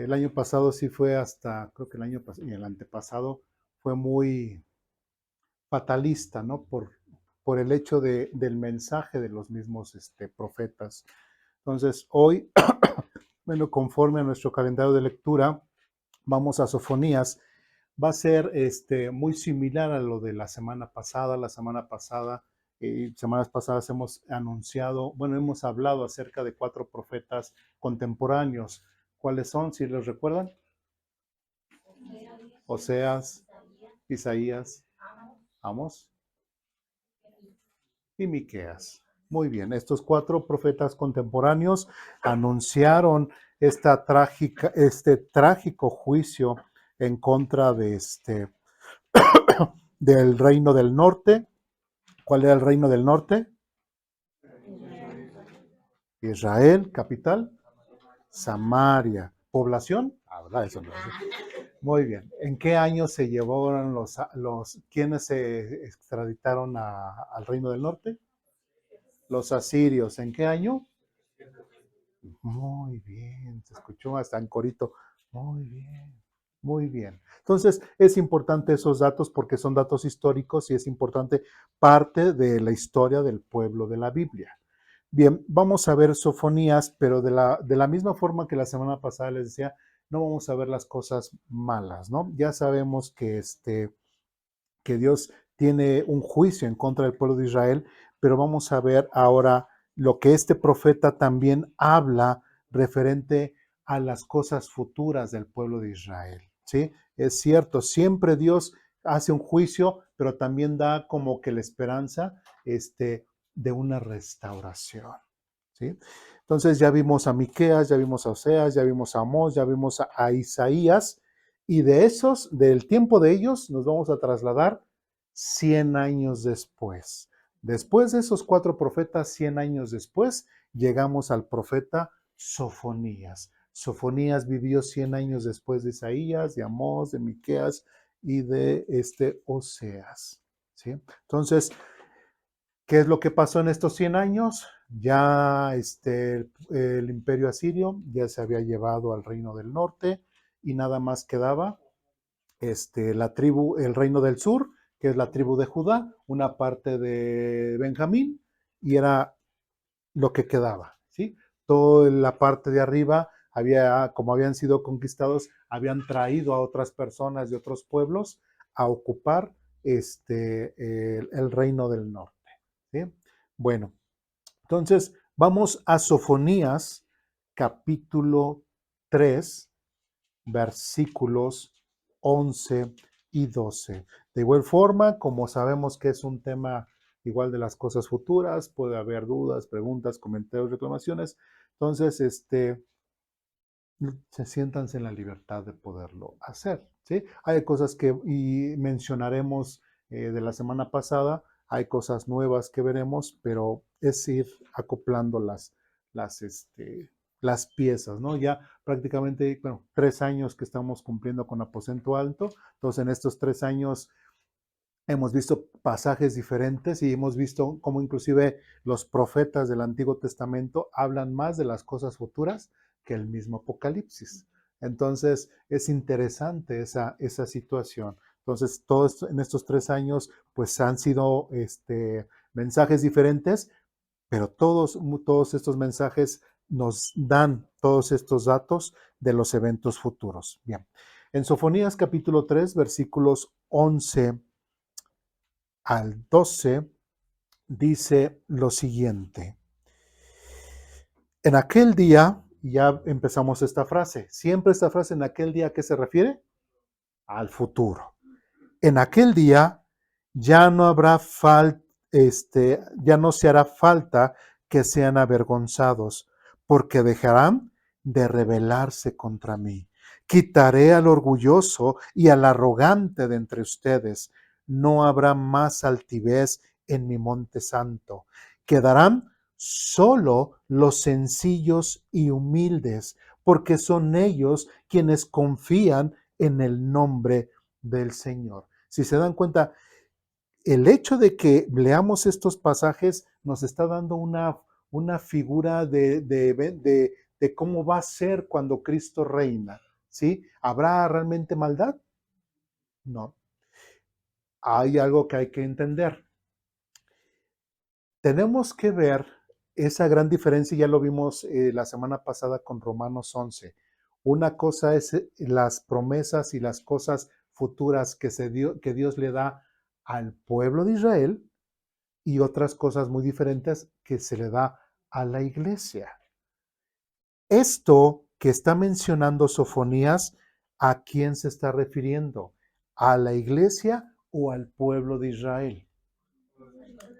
el año pasado sí fue hasta, creo que el año pasado y el antepasado fue muy fatalista, ¿no? Por el hecho del mensaje de los mismos profetas. Entonces, hoy, bueno, conforme a nuestro calendario de lectura, vamos a Sofonías. Va a ser muy similar a lo de la semana pasada. La semana pasada, semanas pasadas hemos anunciado, bueno, hemos hablado acerca de 4 profetas contemporáneos. ¿Cuáles son? Si los recuerdan. Oseas, Isaías, Amos y Miqueas. Muy bien, estos 4 profetas contemporáneos anunciaron este trágico juicio en contra del reino del norte. ¿Cuál era el reino del norte? Israel, capital, Samaria. ¿Población? Habla eso, no. Muy bien. ¿En qué año se llevaron quienes se extraditaron al reino del norte? Los asirios. ¿En qué año? Muy bien, se escuchó hasta en corito. Muy bien, muy bien. Entonces, es importante esos datos porque son datos históricos y es importante parte de la historia del pueblo de la Biblia. Bien, vamos a ver Sofonías, pero de la misma forma que la semana pasada les decía, no vamos a ver las cosas malas, ¿no? Ya sabemos que Dios tiene un juicio en contra del pueblo de Israel, pero vamos a ver ahora lo que este profeta también habla referente a las cosas futuras del pueblo de Israel, ¿sí? Es cierto, siempre Dios hace un juicio, pero también da como que la esperanza de una restauración, ¿sí? Entonces ya vimos a Miqueas, ya vimos a Oseas, ya vimos a Amós, ya vimos a Isaías, y del tiempo de ellos, nos vamos a trasladar 100 años después. Después de esos 4 profetas, 100 años después, llegamos al profeta Sofonías. Sofonías vivió 100 años después de Isaías, de Amós, de Miqueas y de Oseas, ¿sí? Entonces, ¿qué es lo que pasó en estos 100 años? Ya el imperio asirio ya se había llevado al reino del norte y nada más quedaba el reino del sur, que es la tribu de Judá, una parte de Benjamín, y era lo que quedaba, ¿sí? Toda la parte de arriba, como habían sido conquistados, habían traído a otras personas de otros pueblos a ocupar el reino del norte, ¿sí? Bueno, entonces vamos a Sofonías, capítulo 3, versículos 11 y 12. De igual forma, como sabemos que es un tema igual de las cosas futuras, puede haber dudas, preguntas, comentarios, reclamaciones. Entonces, se siéntanse en la libertad de poderlo hacer, ¿sí? Hay cosas que y mencionaremos de la semana pasada, hay cosas nuevas que veremos, pero es ir acoplando las, este, las piezas, ¿no? Ya prácticamente, bueno, 3 años que estamos cumpliendo con Aposento Alto, entonces en estos 3 años hemos visto pasajes diferentes y hemos visto cómo inclusive los profetas del Antiguo Testamento hablan más de las cosas futuras que el mismo Apocalipsis. Entonces es interesante esa situación. Entonces, en estos 3 años, pues han sido mensajes diferentes, pero todos estos mensajes nos dan todos estos datos de los eventos futuros. Bien, en Sofonías capítulo 3, versículos 11 al 12 dice lo siguiente. En aquel día, ya empezamos esta frase, siempre esta frase en aquel día, ¿a qué se refiere? Al futuro. En aquel día ya no habrá ya no se hará falta que sean avergonzados, porque dejarán de rebelarse contra mí. Quitaré al orgulloso y al arrogante de entre ustedes. No habrá más altivez en mi monte santo. Quedarán solo los sencillos y humildes, porque son ellos quienes confían en el nombre del Señor. Si se dan cuenta, el hecho de que leamos estos pasajes nos está dando una figura de cómo va a ser cuando Cristo reina. ¿sí? ¿Habrá realmente maldad? No. Hay algo que hay que entender. Tenemos que ver esa gran diferencia, ya lo vimos la semana pasada con Romanos 11. Una cosa es las promesas y las cosas futuras que Dios le da al pueblo de Israel y otras cosas muy diferentes que se le da a la iglesia. Esto que está mencionando Sofonías, ¿a quién se está refiriendo? ¿A la iglesia o al pueblo de Israel?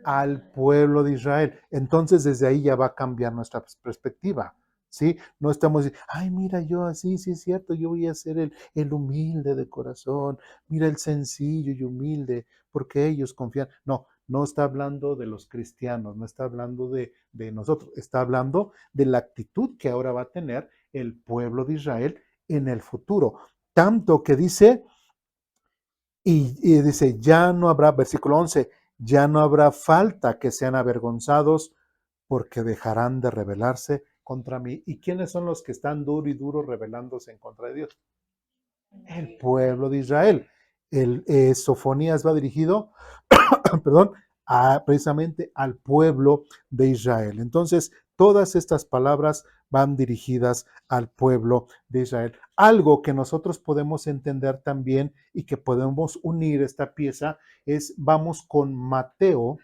Al pueblo de Israel. Entonces desde ahí ya va a cambiar nuestra perspectiva, ¿sí? No estamos diciendo, ay, mira, yo así, sí es cierto, yo voy a ser el humilde de corazón, mira el sencillo y humilde, porque ellos confían. No, no está hablando de los cristianos, no está hablando de nosotros, está hablando de la actitud que ahora va a tener el pueblo de Israel en el futuro. Tanto que dice, y dice, ya no habrá, versículo 11, ya no habrá falta que sean avergonzados porque dejarán de rebelarse contra mí. ¿Y quiénes son los que están duro y duro rebelándose en contra de Dios? El pueblo de Israel. Sofonías va dirigido, perdón, precisamente al pueblo de Israel. Entonces, todas estas palabras van dirigidas al pueblo de Israel. Algo que nosotros podemos entender también y que podemos unir esta pieza es, vamos con Mateo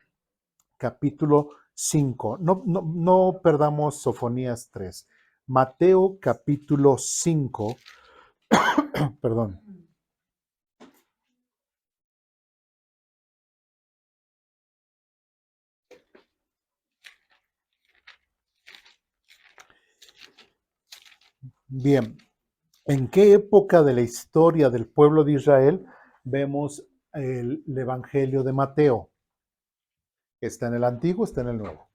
capítulo 5. No perdamos Sofonías 3. Mateo capítulo 5, perdón. Bien, ¿en qué época de la historia del pueblo de Israel vemos el Evangelio de Mateo? ¿Está en el Antiguo? ¿Está en el Nuevo?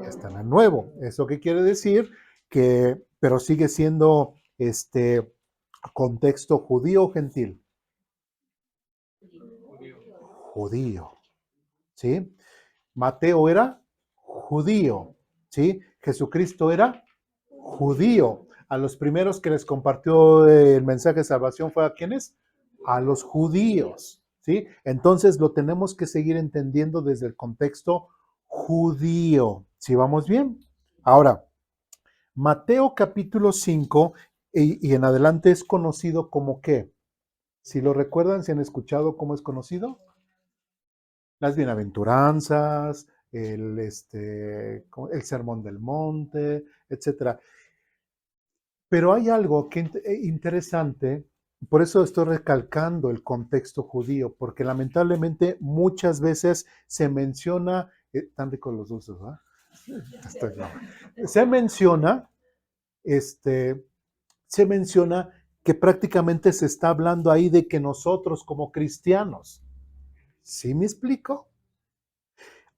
Está en el Nuevo. ¿Eso qué quiere decir? Que, pero sigue siendo contexto judío o gentil. Judío, ¿sí? Mateo era judío, ¿sí? Jesucristo era judío. A los primeros que les compartió el mensaje de salvación fue a quienes? A los judíos, ¿sí? Entonces lo tenemos que seguir entendiendo desde el contexto judío. ¿Sí vamos bien? Ahora, Mateo capítulo 5 y en adelante es conocido como ¿qué? Si lo recuerdan, si han escuchado cómo es conocido, las bienaventuranzas, el sermón del monte, etcétera. Pero hay algo que interesante, por eso estoy recalcando el contexto judío, porque lamentablemente muchas veces se menciona, tan ricos los dulces, ¿verdad? Se menciona, este, se menciona que prácticamente se está hablando ahí de que nosotros como cristianos, ¿sí me explico?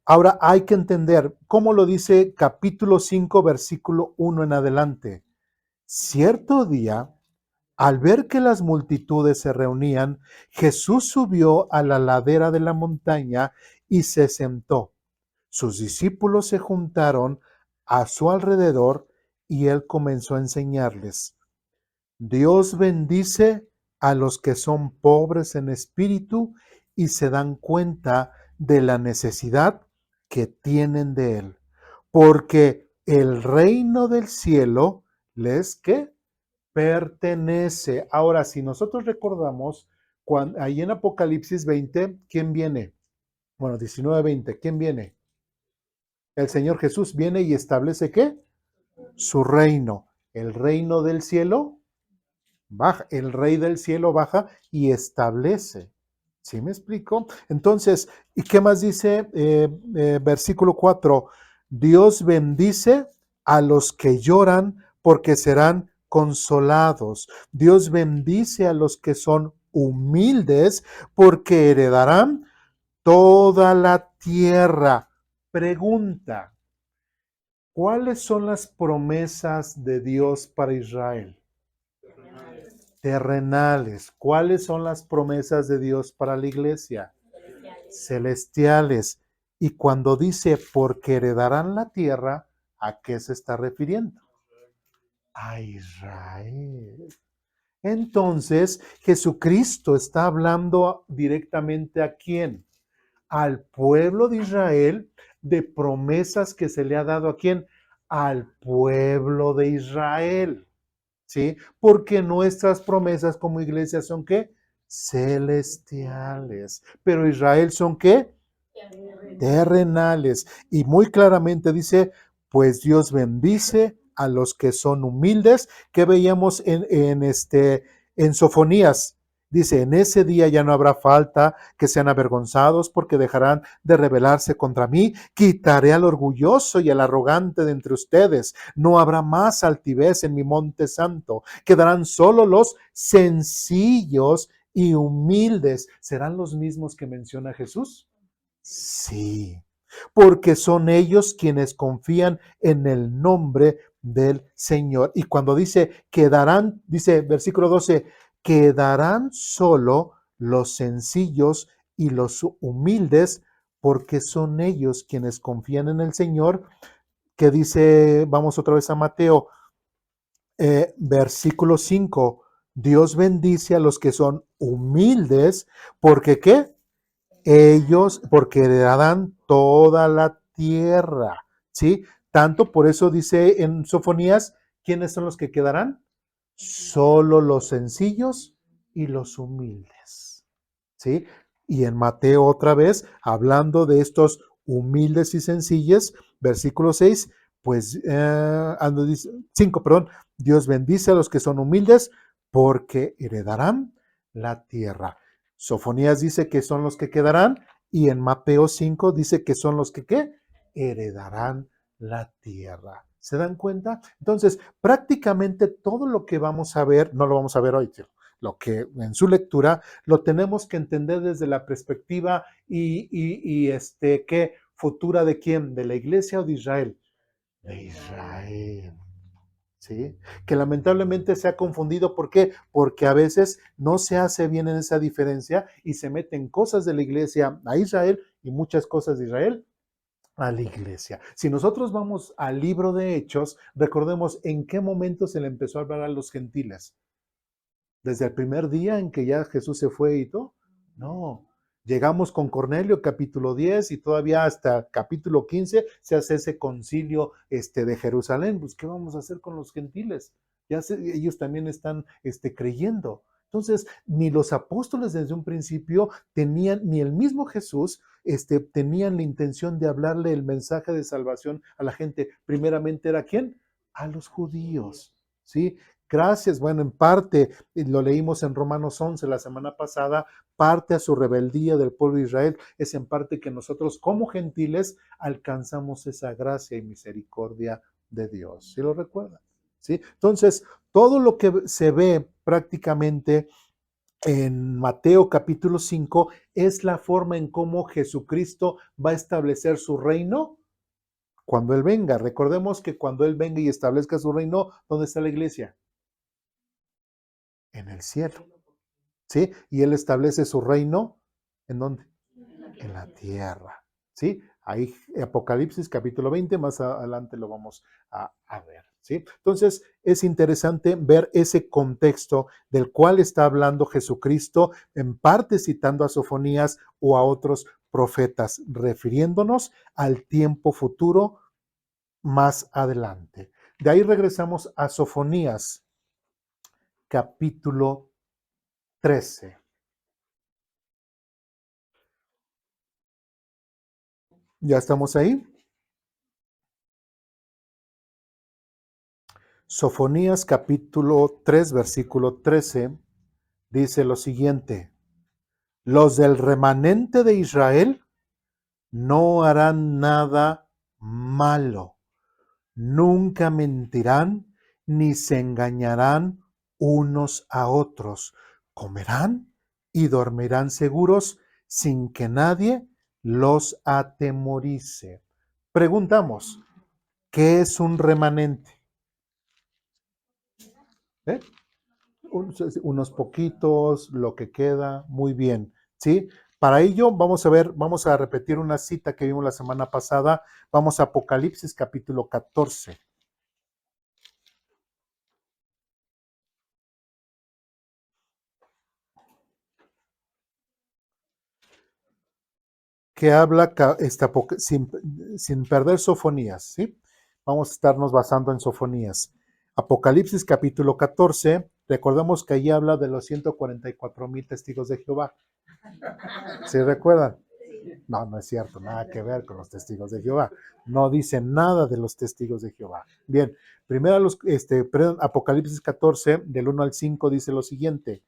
Ahora hay que entender cómo lo dice capítulo 5, versículo 1 en adelante. Cierto día, al ver que las multitudes se reunían, Jesús subió a la ladera de la montaña y se sentó. Sus discípulos se juntaron a su alrededor y él comenzó a enseñarles. Dios bendice a los que son pobres en espíritu y se dan cuenta de la necesidad que tienen de Él, porque el reino del cielo les ¿qué? Pertenece. Ahora, si nosotros recordamos, ahí en Apocalipsis 20, ¿quién viene? Bueno, 19:20, ¿quién viene? El Señor Jesús viene y establece ¿qué? Su reino. El reino del cielo baja, el rey del cielo baja y establece. ¿Sí me explico? Entonces, ¿y qué más dice versículo 4? Dios bendice a los que lloran porque serán consolados. Dios bendice a los que son humildes porque heredarán toda la tierra. Pregunta, ¿cuáles son las promesas de Dios para Israel? Terrenales. ¿Cuáles son las promesas de Dios para la iglesia? Celestiales. Y cuando dice porque heredarán la tierra, ¿a qué se está refiriendo? A Israel. Entonces, Jesucristo está hablando directamente ¿a quién? Al pueblo de Israel, de promesas que se le ha dado ¿a quién? Al pueblo de Israel, ¿sí? Porque nuestras promesas como iglesia son ¿qué? Celestiales. Pero Israel son ¿qué? Terrenales. Y muy claramente dice, pues Dios bendice a los que son humildes, que veíamos en Sofonías. Dice, en ese día ya no habrá falta que sean avergonzados porque dejarán de rebelarse contra mí. Quitaré al orgulloso y al arrogante de entre ustedes. No habrá más altivez en mi monte santo. Quedarán solo los sencillos y humildes. ¿Serán los mismos que menciona Jesús? Sí, porque son ellos quienes confían en el nombre del Señor. Y cuando dice quedarán, dice versículo 12, quedarán solo los sencillos y los humildes, porque son ellos quienes confían en el Señor, que dice, vamos otra vez a Mateo, versículo 5, Dios bendice a los que son humildes, porque ¿qué? Ellos, porque heredarán toda la tierra, ¿sí? Tanto por eso dice en Sofonías, ¿quiénes son los que quedarán? Solo los sencillos y los humildes, ¿sí? Y en Mateo otra vez, hablando de estos humildes y sencillos, versículo 6, pues, 5, perdón, Dios bendice a los que son humildes porque heredarán la tierra. Sofonías dice que son los que quedarán y en Mateo 5 dice que son los que ¿qué? Heredarán la tierra. ¿Se dan cuenta? Entonces, prácticamente todo lo que vamos a ver, no lo vamos a ver hoy, lo que en su lectura lo tenemos que entender desde la perspectiva ¿qué? Futura de quién, de la iglesia o de Israel. De Israel. ¿Sí? Que lamentablemente se ha confundido. ¿Por qué? Porque a veces no se hace bien en esa diferencia y se meten cosas de la iglesia a Israel y muchas cosas de Israel a la iglesia. Si nosotros vamos al libro de Hechos, recordemos en qué momento se le empezó a hablar a los gentiles. Desde el primer día en que ya Jesús se fue y todo. No. Llegamos con Cornelio, capítulo 10, y todavía hasta capítulo 15 se hace ese concilio de Jerusalén. Pues, ¿qué vamos a hacer con los gentiles? Ellos también están creyendo. Entonces, ni los apóstoles desde un principio tenían, ni el mismo Jesús tenían la intención de hablarle el mensaje de salvación a la gente. Primeramente era ¿quién? A los judíos, ¿sí? Gracias, bueno, en parte, y lo leímos en Romanos 11 la semana pasada, parte a su rebeldía del pueblo de Israel, es en parte que nosotros como gentiles alcanzamos esa gracia y misericordia de Dios. ¿Sí lo recuerdan? ¿Sí? Entonces, todo lo que se ve prácticamente en Mateo capítulo 5 es la forma en cómo Jesucristo va a establecer su reino cuando Él venga. Recordemos que cuando Él venga y establezca su reino, ¿dónde está la iglesia? En el cielo, ¿sí? Y Él establece su reino, ¿en dónde? En la tierra, ¿sí? Ahí, Apocalipsis capítulo 20, más adelante lo vamos a ver, ¿sí? Entonces, es interesante ver ese contexto del cual está hablando Jesucristo, en parte citando a Sofonías o a otros profetas, refiriéndonos al tiempo futuro más adelante. De ahí regresamos a Sofonías capítulo 13. ¿Ya estamos ahí? Sofonías capítulo 3, versículo 13, dice lo siguiente: los del remanente de Israel no harán nada malo, nunca mentirán ni se engañarán unos a otros, comerán y dormirán seguros sin que nadie los atemorice. Preguntamos, ¿qué es un remanente? ¿Eh? Unos poquitos, lo que queda, muy bien, ¿sí? Para ello vamos a repetir una cita que vimos la semana pasada. Vamos a Apocalipsis capítulo 14. que habla sin perder Sofonías, ¿sí? Vamos a estarnos basando en Sofonías. Apocalipsis capítulo 14, recordemos que ahí habla de los 144,000 testigos de Jehová. ¿Sí recuerdan? No, no es cierto, nada que ver con los testigos de Jehová. No dice nada de los testigos de Jehová. Bien, primero Apocalipsis 14, del 1 al 5, dice lo siguiente.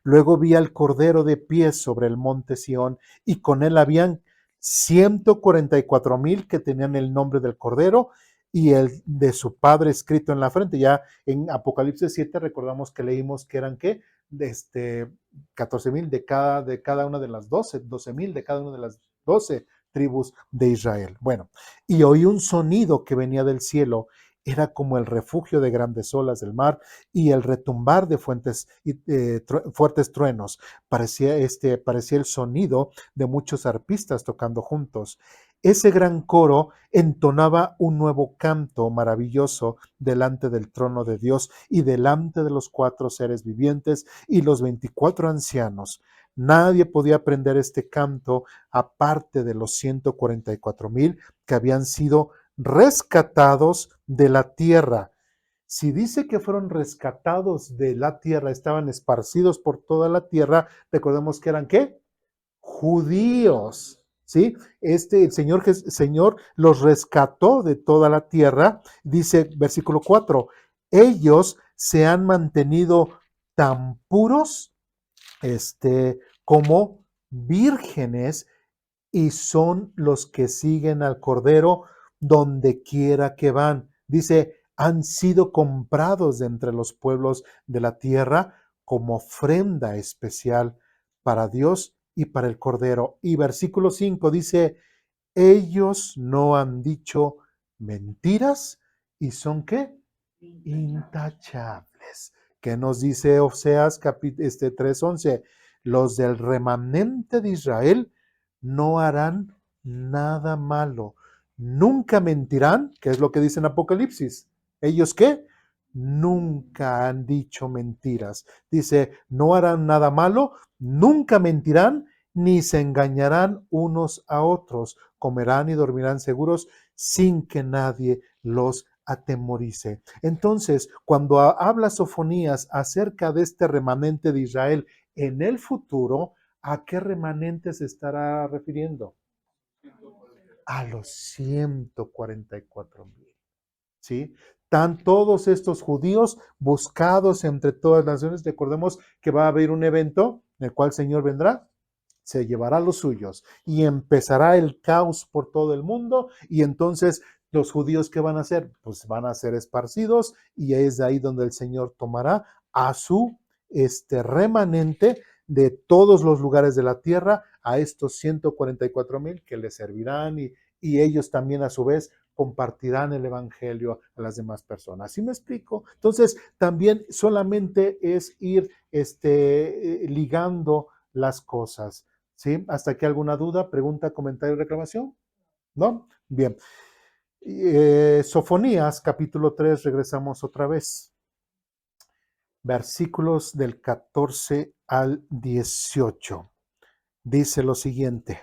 Luego vi al Cordero de pie sobre el monte Sión, y con él habían 144,000 que tenían el nombre del Cordero y el de su Padre escrito en la frente. Ya en Apocalipsis 7 recordamos que leímos que eran, ¿qué? 14,000 de cada una de las 12,000 de cada una de las 12 tribus de Israel. Bueno, y oí un sonido que venía del cielo, era como el refugio de grandes olas del mar y el retumbar de fuertes truenos. Parecía el sonido de muchos arpistas tocando juntos. Ese gran coro entonaba un nuevo canto maravilloso delante del trono de Dios y delante de los 4 seres vivientes y los 24 ancianos. Nadie podía aprender este canto aparte de los 144,000 que habían sido rescatados de la tierra. Si dice que fueron rescatados de la tierra, estaban esparcidos por toda la tierra, recordemos que eran, ¿qué? Judíos, ¿sí? El Señor los rescató de toda la tierra, dice versículo 4, ellos se han mantenido tan puros, como vírgenes, y son los que siguen al Cordero donde quiera que van. Dice, han sido comprados de entre los pueblos de la tierra como ofrenda especial para Dios y para el Cordero. Y versículo 5 dice, ellos no han dicho mentiras y son, ¿qué? Intachables. ¿Qué nos dice Oseas 3:11? Los del remanente de Israel no harán nada malo. Nunca mentirán, que es lo que dice en Apocalipsis. ¿Ellos qué? Nunca han dicho mentiras. Dice, no harán nada malo, nunca mentirán, ni se engañarán unos a otros. Comerán y dormirán seguros sin que nadie los atemorice. Entonces, cuando habla Sofonías acerca de este remanente de Israel en el futuro, ¿a qué remanente se estará refiriendo? A los 144,000. ¿Sí? Están todos estos judíos buscados entre todas las naciones. Recordemos que va a haber un evento en el cual el Señor vendrá, se llevará los suyos y empezará el caos por todo el mundo, y entonces los judíos, ¿qué van a hacer? Pues van a ser esparcidos, y es de ahí donde el Señor tomará a su remanente de todos los lugares de la tierra, a estos 144,000 que le servirán, y ellos también a su vez compartirán el evangelio a las demás personas. ¿Sí me explico? Entonces, también solamente es ir ligando las cosas. ¿Sí? ¿Hasta aquí alguna duda, pregunta, comentario, reclamación? ¿No? Bien. Sofonías, capítulo 3, regresamos otra vez. Versículos del 14 al 18. Dice lo siguiente.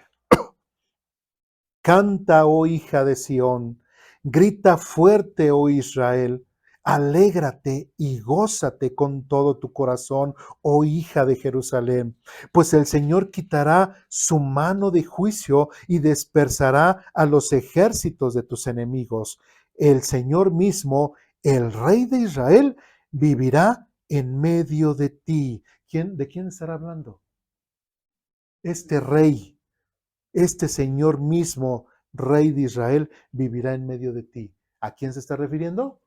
Canta, oh hija de Sión, grita fuerte, oh Israel, alégrate y gózate con todo tu corazón, oh hija de Jerusalén, pues el Señor quitará su mano de juicio y dispersará a los ejércitos de tus enemigos. El Señor mismo, el Rey de Israel, vivirá en medio de ti. ¿De quién estará hablando? Este Rey. Este Señor mismo, Rey de Israel, vivirá en medio de ti. ¿A quién se está refiriendo?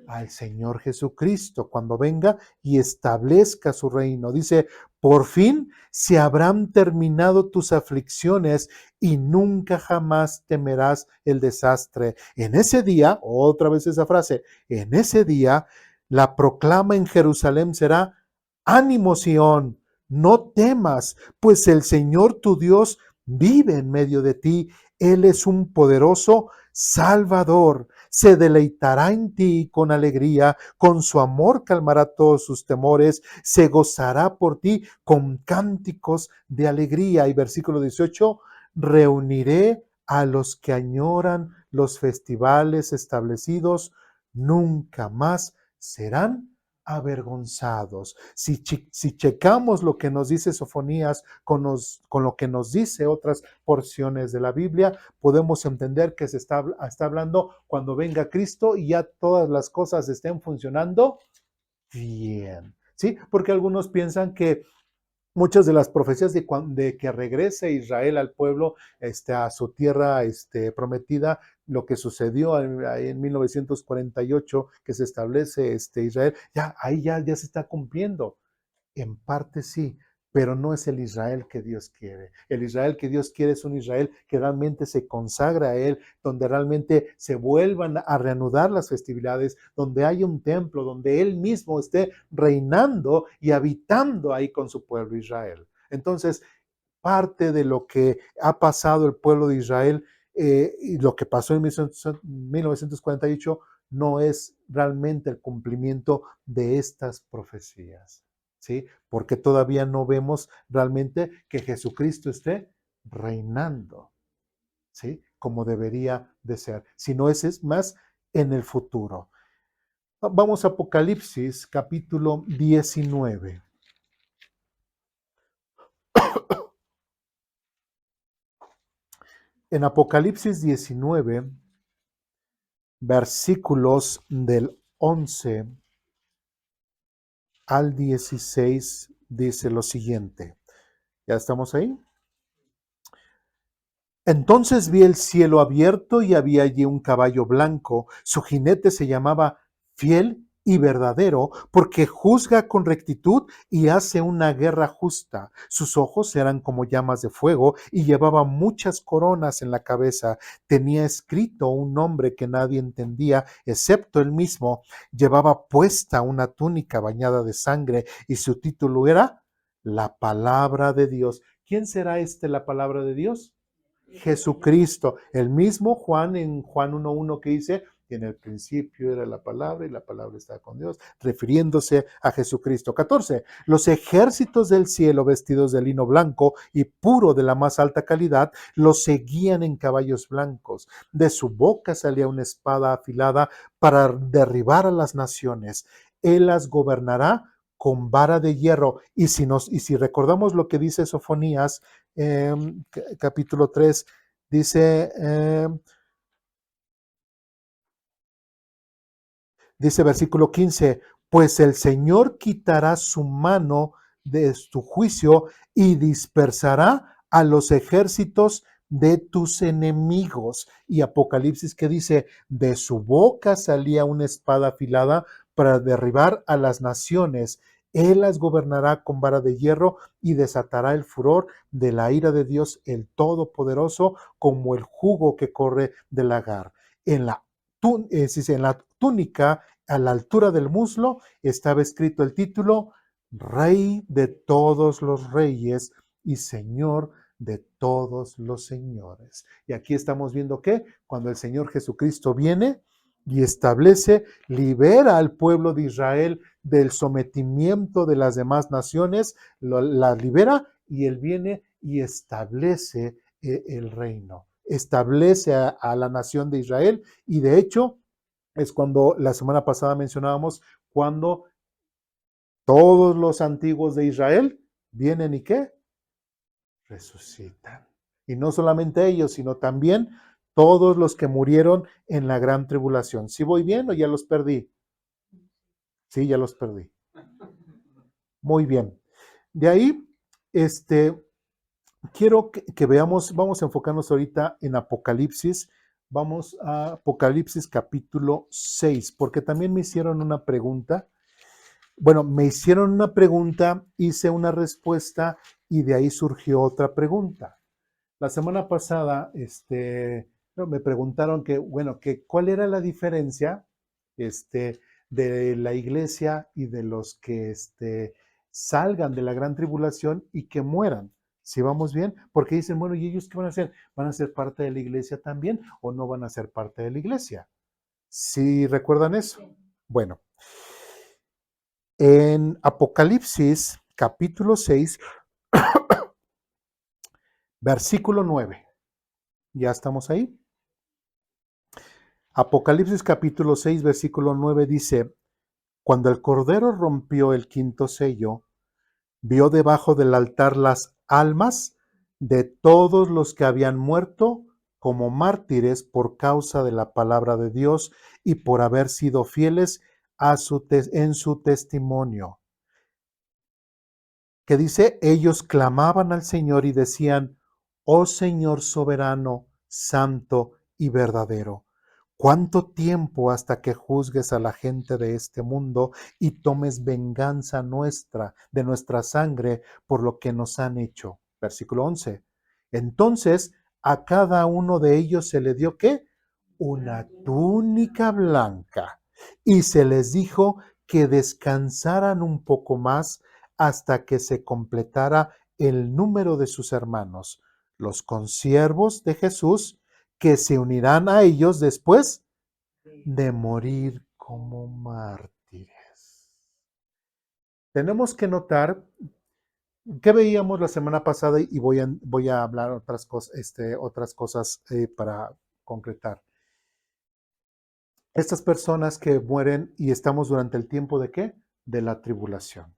Al Señor Jesucristo, cuando venga y establezca su reino. Dice, por fin se habrán terminado tus aflicciones y nunca jamás temerás el desastre. En ese día, otra vez esa frase, en ese día, la proclama en Jerusalén será, ánimo Sión, no temas, pues el Señor tu Dios vive en medio de ti. Él es un poderoso Salvador. Se deleitará en ti con alegría, con su amor calmará todos sus temores, se gozará por ti con cánticos de alegría. Y versículo 18, reuniré a los que añoran los festivales establecidos, nunca más serán avergonzados. Si checamos lo que nos dice Sofonías con lo que nos dice otras porciones de la Biblia, podemos entender que se está hablando cuando venga Cristo y ya todas las cosas estén funcionando bien, ¿sí? Porque algunos piensan que muchas de las profecías de que regrese Israel al pueblo, a su tierra prometida, lo que sucedió en 1948, que se establece Israel, ya ahí ya se está cumpliendo. En parte sí, pero no es el Israel que Dios quiere. El Israel que Dios quiere es un Israel que realmente se consagra a Él, donde realmente se vuelvan a reanudar las festividades, donde haya un templo, donde Él mismo esté reinando y habitando ahí con su pueblo Israel. Entonces, parte de lo que ha pasado el pueblo de Israel y lo que pasó en 1948 no es realmente el cumplimiento de estas profecías, ¿sí? Porque todavía no vemos realmente que Jesucristo esté reinando, ¿sí? Como debería de ser, sino ese es más en el futuro. Vamos a Apocalipsis capítulo 19. En Apocalipsis 19, versículos del 11 al 16, dice lo siguiente. ¿Ya estamos ahí? Entonces vi el cielo abierto y había allí un caballo blanco. Su jinete se llamaba Fiel y Verdadero, porque juzga con rectitud y hace una guerra justa. Sus ojos eran como llamas de fuego y llevaba muchas coronas en la cabeza. Tenía escrito un nombre que nadie entendía, excepto él mismo. Llevaba puesta una túnica bañada de sangre y su título era La Palabra de Dios. ¿Quién será la palabra de Dios? Jesucristo, el mismo Juan en Juan 1.1 que dice, que en el principio era la palabra y la palabra estaba con Dios, refiriéndose a Jesucristo. 14. Los ejércitos del cielo vestidos de lino blanco y puro de la más alta calidad, los seguían en caballos blancos. De su boca salía una espada afilada para derribar a las naciones. Él las gobernará con vara de hierro. Y si recordamos lo que dice Sofonías, capítulo 3, dice, dice versículo 15, pues el Señor quitará su mano de tu juicio y dispersará a los ejércitos de tus enemigos. Y Apocalipsis que dice, de su boca salía una espada afilada para derribar a las naciones. Él las gobernará con vara de hierro y desatará el furor de la ira de Dios el Todopoderoso como el jugo que corre del lagar. En la túnica, a la altura del muslo, estaba escrito el título Rey de todos los reyes y Señor de todos los señores. Y aquí estamos viendo que cuando el Señor Jesucristo viene y establece, libera al pueblo de Israel del sometimiento de las demás naciones, la libera y Él viene y establece el reino, establece a la nación de Israel y de hecho es cuando la semana pasada mencionábamos, cuando todos los antiguos de Israel vienen y ¿qué? Resucitan. Y no solamente ellos, sino también todos los que murieron en la gran tribulación. ¿Sí voy bien o ya los perdí? Sí, ya los perdí. Muy bien. De ahí, quiero que veamos, vamos a enfocarnos ahorita en Apocalipsis. Vamos a Apocalipsis capítulo 6, porque también me hicieron una pregunta. Bueno, me hicieron una pregunta, hice una respuesta y de ahí surgió otra pregunta. La semana pasada, me preguntaron cuál era la diferencia, de la iglesia y de los que, salgan de la gran tribulación y que mueran. ¿Si vamos bien? Porque dicen, bueno, ¿y ellos qué van a hacer? ¿Van a ser parte de la iglesia también o no van a ser parte de la iglesia? ¿Sí recuerdan eso? Bueno, en Apocalipsis capítulo 6 Versículo 9. ¿Ya estamos ahí? Apocalipsis capítulo 6, versículo 9 dice, cuando el Cordero rompió el quinto sello, vio debajo del altar las almas de todos los que habían muerto como mártires por causa de la palabra de Dios y por haber sido fieles en su testimonio. Que dice, ellos clamaban al Señor y decían, oh Señor soberano, santo y verdadero, ¿cuánto tiempo hasta que juzgues a la gente de este mundo y tomes venganza nuestra, de nuestra sangre, por lo que nos han hecho? Versículo 11. Entonces a cada uno de ellos se le dio ¿qué? Una túnica blanca, y se les dijo que descansaran un poco más hasta que se completara el número de sus hermanos, los consiervos de Jesús, que se unirán a ellos después de morir como mártires. Tenemos que notar que veíamos la semana pasada y voy a hablar otras cosas para concretar. Estas personas que mueren y estamos durante el tiempo de ¿qué? De la tribulación.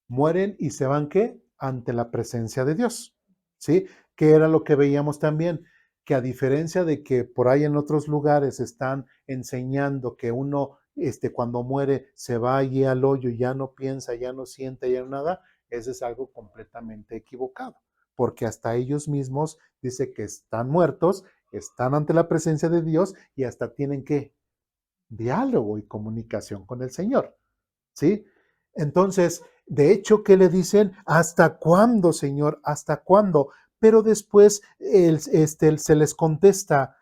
Mueren y se van ¿qué? Ante la presencia de Dios, ¿sí? Que era lo que veíamos también, que a diferencia de que por ahí en otros lugares están enseñando que uno cuando muere se va allí al hoyo y ya no piensa, ya no siente, ya no nada, eso es algo completamente equivocado, porque hasta ellos mismos dice que están muertos, están ante la presencia de Dios y hasta tienen que diálogo y comunicación con el Señor. ¿Sí? Entonces, de hecho, ¿qué le dicen? ¿Hasta cuándo, Señor? ¿Hasta cuándo? Pero después se les contesta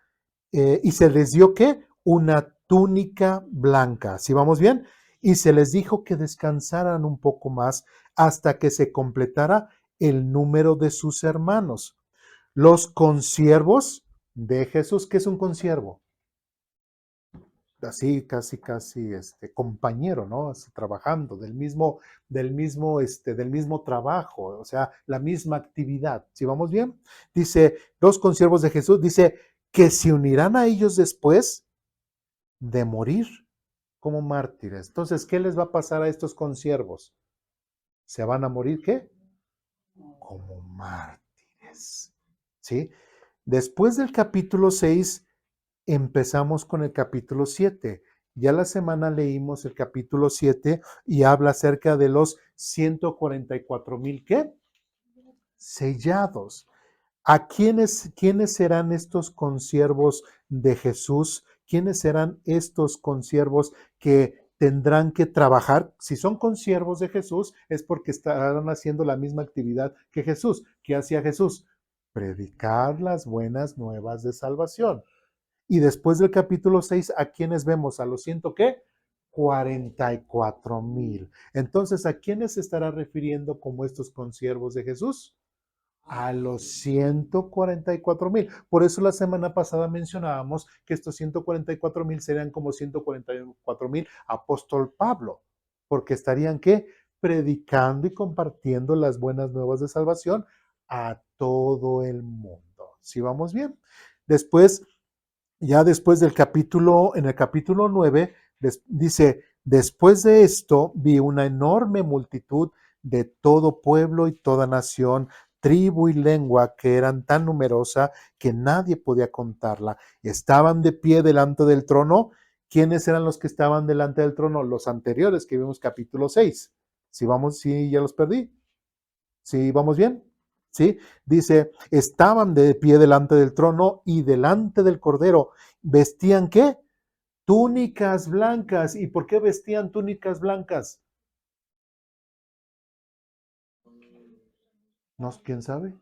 y se les dio ¿qué? Una túnica blanca. ¿Sí vamos bien? Y se les dijo que descansaran un poco más hasta que se completara el número de sus hermanos. Los consiervos de Jesús. ¿Qué es un consiervo? Así casi compañero, ¿no? Así, trabajando del mismo trabajo, o sea, la misma actividad. ¿Sí vamos bien? Dice, los consiervos de Jesús, dice que se unirán a ellos después de morir como mártires. Entonces, ¿qué les va a pasar a estos consiervos? ¿Se van a morir qué? Como mártires. ¿Sí? Después del capítulo 6 empezamos con el capítulo 7. Ya la semana leímos el capítulo 7 y habla acerca de los 144,000 ¿qué? Sellados. ¿Quiénes serán estos consiervos de Jesús? ¿Quiénes serán estos consiervos que tendrán que trabajar? Si son consiervos de Jesús, es porque estarán haciendo la misma actividad que Jesús. ¿Qué hacía Jesús? Predicar las buenas nuevas de salvación. Y después del capítulo 6, ¿a quiénes vemos? ¿A los qué? 44,000. Entonces, ¿a quiénes se estará refiriendo como estos consiervos de Jesús? A los 144,000. Por eso la semana pasada mencionábamos que estos 144,000 serían como 144,000 apóstol Pablo, porque estarían ¿qué? Predicando y compartiendo las buenas nuevas de salvación a todo el mundo. ¿Sí vamos bien? Después ya después en el capítulo 9, dice, después de esto vi una enorme multitud de todo pueblo y toda nación, tribu y lengua que eran tan numerosa que nadie podía contarla. Estaban de pie delante del trono. ¿Quiénes eran los que estaban delante del trono? Los anteriores que vimos capítulo 6. ¿Sí ya los perdí? ¿Sí vamos bien? ¿Sí? Dice, estaban de pie delante del trono y delante del Cordero. ¿Vestían qué? Túnicas blancas. ¿Y por qué vestían túnicas blancas? ¿No? ¿Quién sabe?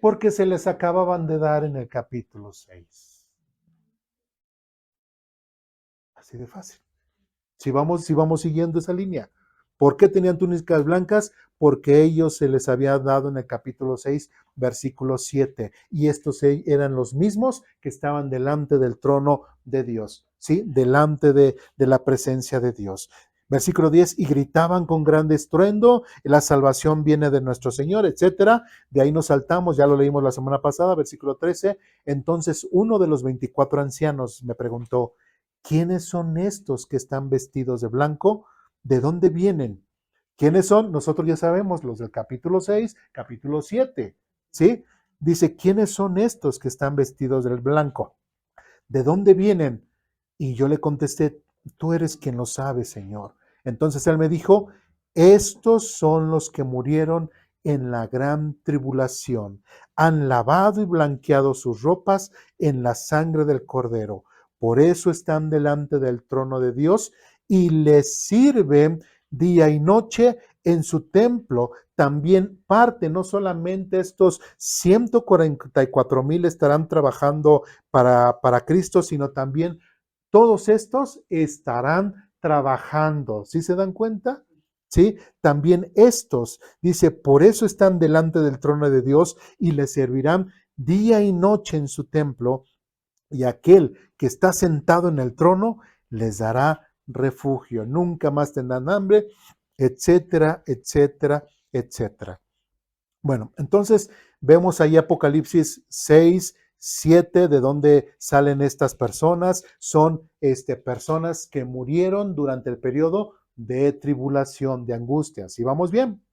Porque se les acababan de dar en el capítulo 6. Así de fácil. Si vamos siguiendo esa línea. ¿Por qué tenían túnicas blancas? Porque ellos se les había dado en el capítulo 6, versículo 7. Y estos eran los mismos que estaban delante del trono de Dios, ¿sí? Delante de la presencia de Dios. Versículo 10, y gritaban con gran estruendo, la salvación viene de nuestro Señor, etcétera. De ahí nos saltamos, ya lo leímos la semana pasada, versículo 13. Entonces uno de los 24 ancianos me preguntó, ¿quiénes son estos que están vestidos de blanco? ¿De dónde vienen? ¿Quiénes son? Nosotros ya sabemos, los del capítulo 6, capítulo 7, ¿sí? Dice, ¿quiénes son estos que están vestidos del blanco? ¿De dónde vienen? Y yo le contesté, tú eres quien lo sabe, Señor. Entonces él me dijo, estos son los que murieron en la gran tribulación. Han lavado y blanqueado sus ropas en la sangre del Cordero. Por eso están delante del trono de Dios y les sirven día y noche en su templo. También parte, no solamente estos 144,000 estarán trabajando para Cristo, sino también todos estos estarán trabajando. ¿Sí se dan cuenta? ¿Sí? También estos, dice, por eso están delante del trono de Dios y le servirán día y noche en su templo, y aquel que está sentado en el trono les dará refugio. Nunca más tendrán hambre, etcétera, etcétera, etcétera. Bueno, entonces vemos ahí Apocalipsis 6, 7, de dónde salen estas personas. Son personas que murieron durante el periodo de tribulación, de angustia. ¿Sí vamos bien?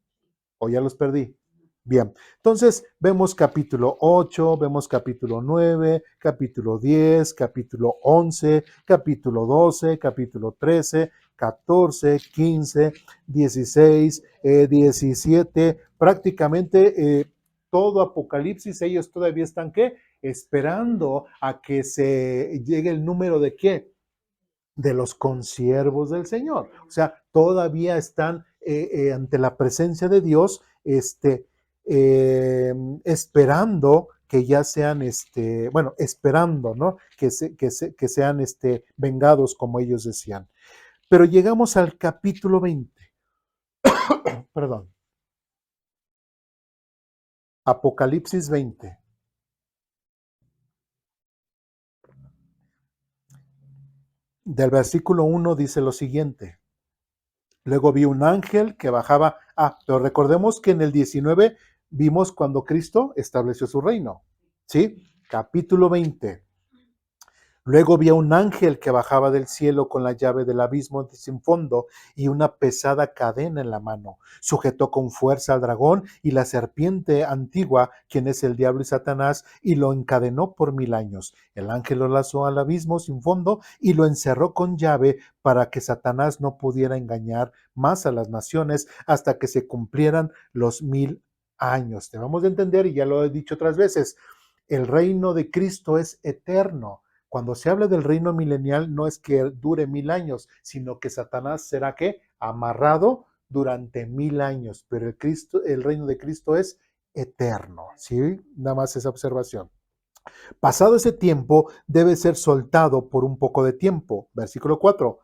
¿O ya los perdí? Bien, entonces vemos capítulo 8, vemos capítulo 9, capítulo 10, capítulo 11, capítulo 12, capítulo 13, 14, 15, 16, 17, prácticamente todo Apocalipsis, ellos todavía están, ¿qué? Esperando a que se llegue el número de ¿qué? De los consiervos del Señor. O sea, todavía están ante la presencia de Dios, esperando que ya sean, bueno, esperando, ¿no? Que sean vengados, como ellos decían. Pero llegamos al capítulo 20, perdón, Apocalipsis 20. Del versículo 1 dice lo siguiente. Luego vi un ángel que bajaba. Pero recordemos que en el 19 vimos cuando Cristo estableció su reino. ¿Sí? Capítulo 20. Luego vi a un ángel que bajaba del cielo con la llave del abismo sin fondo y una pesada cadena en la mano. Sujetó con fuerza al dragón y la serpiente antigua, quien es el diablo y Satanás, y lo encadenó por 1000 años. El ángel lo lanzó al abismo sin fondo y lo encerró con llave para que Satanás no pudiera engañar más a las naciones hasta que se cumplieran los 1000 años. Debemos de entender, y ya lo he dicho otras veces, el reino de Cristo es eterno. Cuando se habla del reino milenial, no es que dure 1000 años, sino que Satanás será ¿qué? Amarrado durante 1000 años. Pero el reino de Cristo es eterno. ¿Sí? Nada más esa observación. Pasado ese tiempo, debe ser soltado por un poco de tiempo. Versículo 4.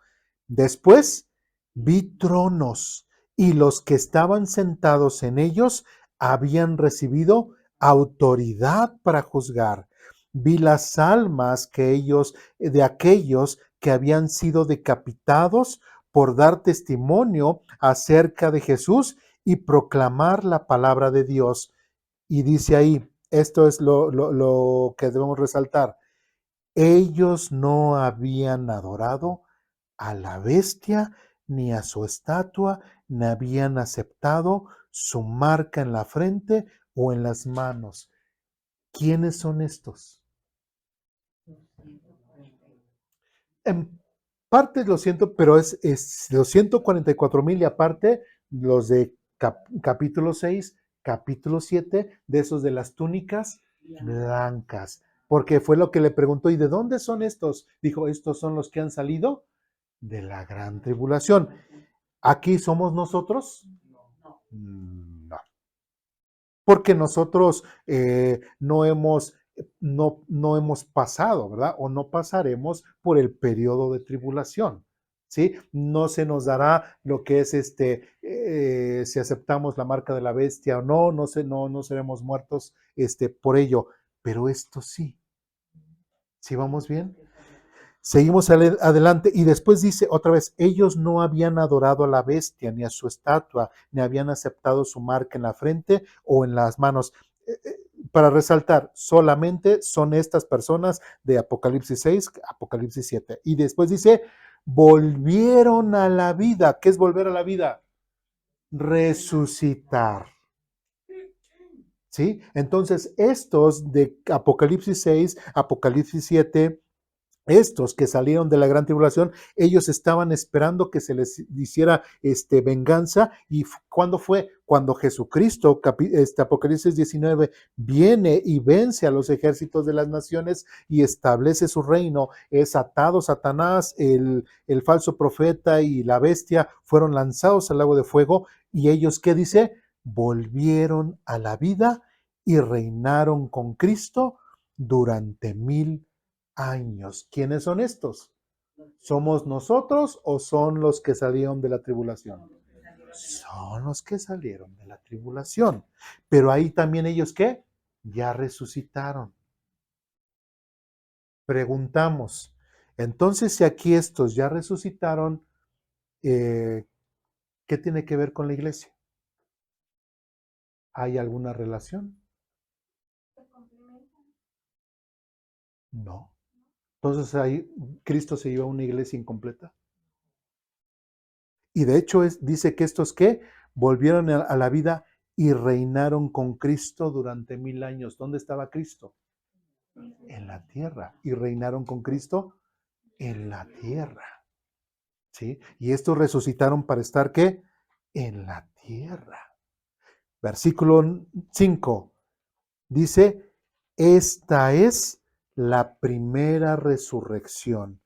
Después vi tronos y los que estaban sentados en ellos habían recibido autoridad para juzgar. Vi las almas de aquellos que habían sido decapitados por dar testimonio acerca de Jesús y proclamar la palabra de Dios. Y dice ahí, esto es lo que debemos resaltar. Ellos no habían adorado a la bestia ni a su estatua, ni habían aceptado su marca en la frente o en las manos. ¿Quiénes son estos? En parte lo siento, pero es los 144,000 y aparte los de capítulo 6, capítulo 7, de esos de las túnicas blancas. Porque fue lo que le preguntó, ¿y de dónde son estos? Dijo, estos son los que han salido de la gran tribulación. ¿Aquí somos nosotros? No. Porque nosotros no hemos pasado, ¿verdad? O no pasaremos por el periodo de tribulación, ¿sí? No se nos dará lo que es si aceptamos la marca de la bestia o no, no seremos muertos por ello, pero esto sí. ¿Sí vamos bien? Seguimos adelante y después dice otra vez, ellos no habían adorado a la bestia ni a su estatua, ni habían aceptado su marca en la frente o en las manos. Para resaltar, solamente son estas personas de Apocalipsis 6, Apocalipsis 7. Y después dice, volvieron a la vida. ¿Qué es volver a la vida? Resucitar. ¿Sí? Entonces, estos de Apocalipsis 6, Apocalipsis 7, estos que salieron de la gran tribulación, ellos estaban esperando que se les hiciera venganza. ¿Y cuándo fue? Cuando Jesucristo, Apocalipsis 19, viene y vence a los ejércitos de las naciones y establece su reino. Es atado Satanás, el falso profeta y la bestia fueron lanzados al lago de fuego. ¿Y ellos qué dice? Volvieron a la vida y reinaron con Cristo durante 1000 años. ¿Quiénes son estos? ¿Somos nosotros o son los que salieron de la tribulación? Son los que salieron de la tribulación. Pero ahí también ellos, ¿qué? Ya resucitaron. Preguntamos, entonces si aquí estos ya resucitaron, ¿qué tiene que ver con la iglesia? ¿Hay alguna relación? No. Entonces ahí Cristo se lleva a una iglesia incompleta. Y de hecho dice que estos que volvieron a la vida y reinaron con Cristo durante 1000 años. ¿Dónde estaba Cristo? En la tierra. Y reinaron con Cristo en la tierra. ¿Sí? Y estos resucitaron para estar ¿qué? En la tierra. Versículo 5 dice, esta es la primera resurrección.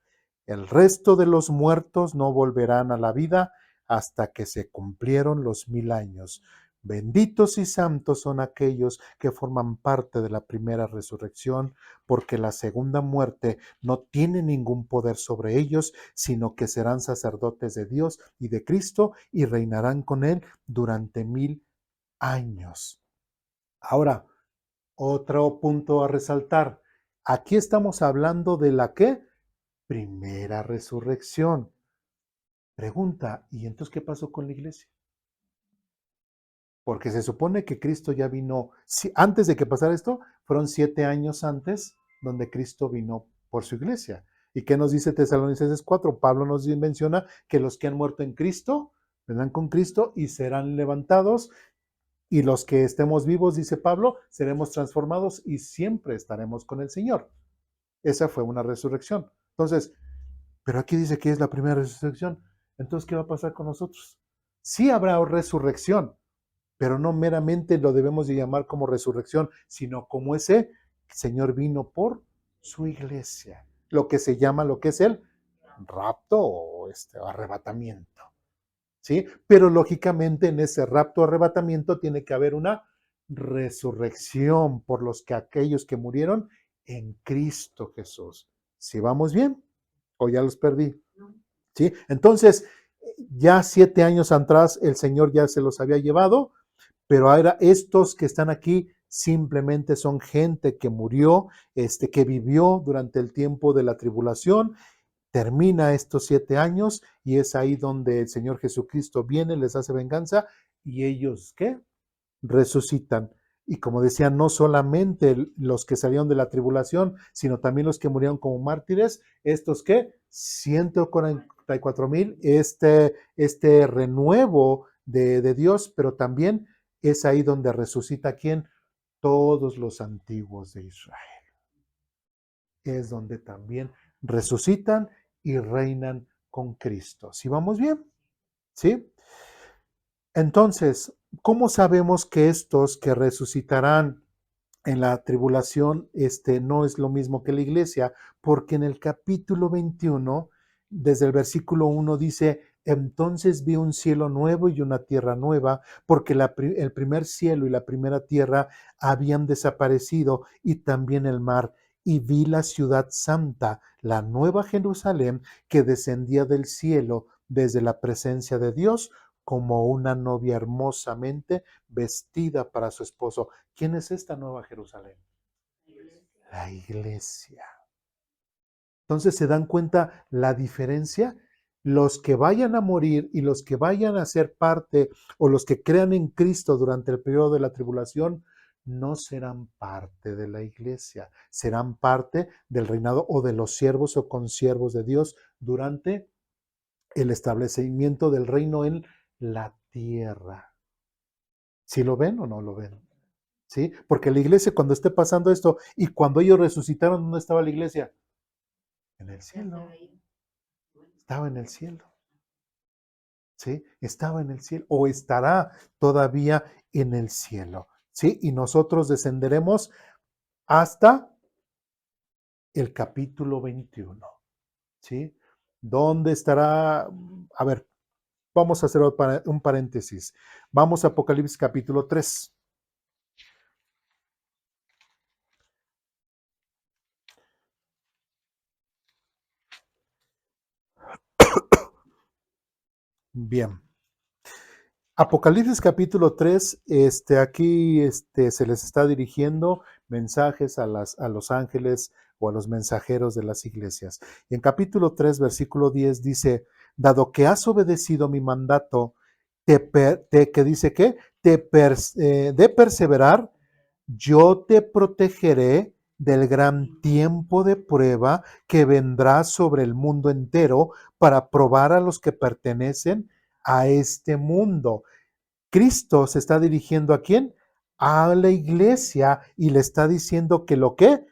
El resto de los muertos no volverán a la vida hasta que se cumplieron los 1000 años. Benditos y santos son aquellos que forman parte de la primera resurrección, porque la segunda muerte no tiene ningún poder sobre ellos, sino que serán sacerdotes de Dios y de Cristo y reinarán con Él durante 1000 años. Ahora, otro punto a resaltar. Aquí estamos hablando de la ¿qué? Primera resurrección. Pregunta, ¿y entonces qué pasó con la iglesia? Porque se supone que Cristo ya vino, antes de que pasara esto, fueron 7 años antes donde Cristo vino por su iglesia. ¿Y qué nos dice Tesalonicenses 4? Pablo nos menciona que los que han muerto en Cristo, vendrán con Cristo y serán levantados. Y los que estemos vivos, dice Pablo, seremos transformados y siempre estaremos con el Señor. Esa fue una resurrección. Entonces, pero aquí dice que es la primera resurrección. Entonces, ¿qué va a pasar con nosotros? Sí habrá resurrección, pero no meramente lo debemos de llamar como resurrección, sino como ese Señor vino por su iglesia. Lo que se llama, lo que es el rapto o arrebatamiento. ¿Sí? Pero lógicamente en ese rapto arrebatamiento tiene que haber una resurrección por los que aquellos que murieron en Cristo Jesús. ¿Sí vamos bien? ¿O ya los perdí? ¿Sí? Entonces, ya 7 años atrás el Señor ya se los había llevado, pero ahora estos que están aquí simplemente son gente que murió, que vivió durante el tiempo de la tribulación. Termina estos 7 años y es ahí donde el Señor Jesucristo viene, les hace venganza y ellos, ¿qué? Resucitan. Y como decía, no solamente los que salieron de la tribulación, sino también los que murieron como mártires, estos que 144,000, este renuevo de Dios, pero también es ahí donde resucita quién? Todos los antiguos de Israel. Es donde también resucitan y reinan con Cristo. ¿Sí vamos bien? ¿Sí? Entonces, ¿cómo sabemos que estos que resucitarán en la tribulación no es lo mismo que la iglesia? Porque en el capítulo 21, desde el versículo 1 dice, entonces vi un cielo nuevo y una tierra nueva, porque el primer cielo y la primera tierra habían desaparecido y también el mar. Y vi la ciudad santa, la nueva Jerusalén, que descendía del cielo desde la presencia de Dios como una novia hermosamente vestida para su esposo. ¿Quién es esta nueva Jerusalén? La iglesia. Entonces se dan cuenta la diferencia. Los que vayan a morir y los que vayan a ser parte o los que crean en Cristo durante el periodo de la tribulación no serán parte de la iglesia, serán parte del reinado o de los siervos o consiervos de Dios durante el establecimiento del reino en la tierra. ¿Sí lo ven o no lo ven? ¿Sí? Porque la iglesia cuando esté pasando esto y cuando ellos resucitaron, ¿dónde estaba la iglesia? En el cielo. Estaba en el cielo. ¿Sí? Estaba en el cielo o estará todavía en el cielo. ¿Sí? Y nosotros descenderemos hasta el capítulo 21. ¿Sí? ¿Dónde estará? A ver, vamos a hacer un paréntesis. Vamos a Apocalipsis capítulo 3. Bien. Apocalipsis capítulo 3, aquí se les está dirigiendo mensajes a los ángeles o a los mensajeros de las iglesias. Y en capítulo 3, versículo 10 dice, dado que has obedecido mi mandato, que dice que de perseverar, yo te protegeré del gran tiempo de prueba que vendrá sobre el mundo entero para probar a los que pertenecen a este mundo. Cristo se está dirigiendo ¿a quién? A la iglesia y le está diciendo que lo que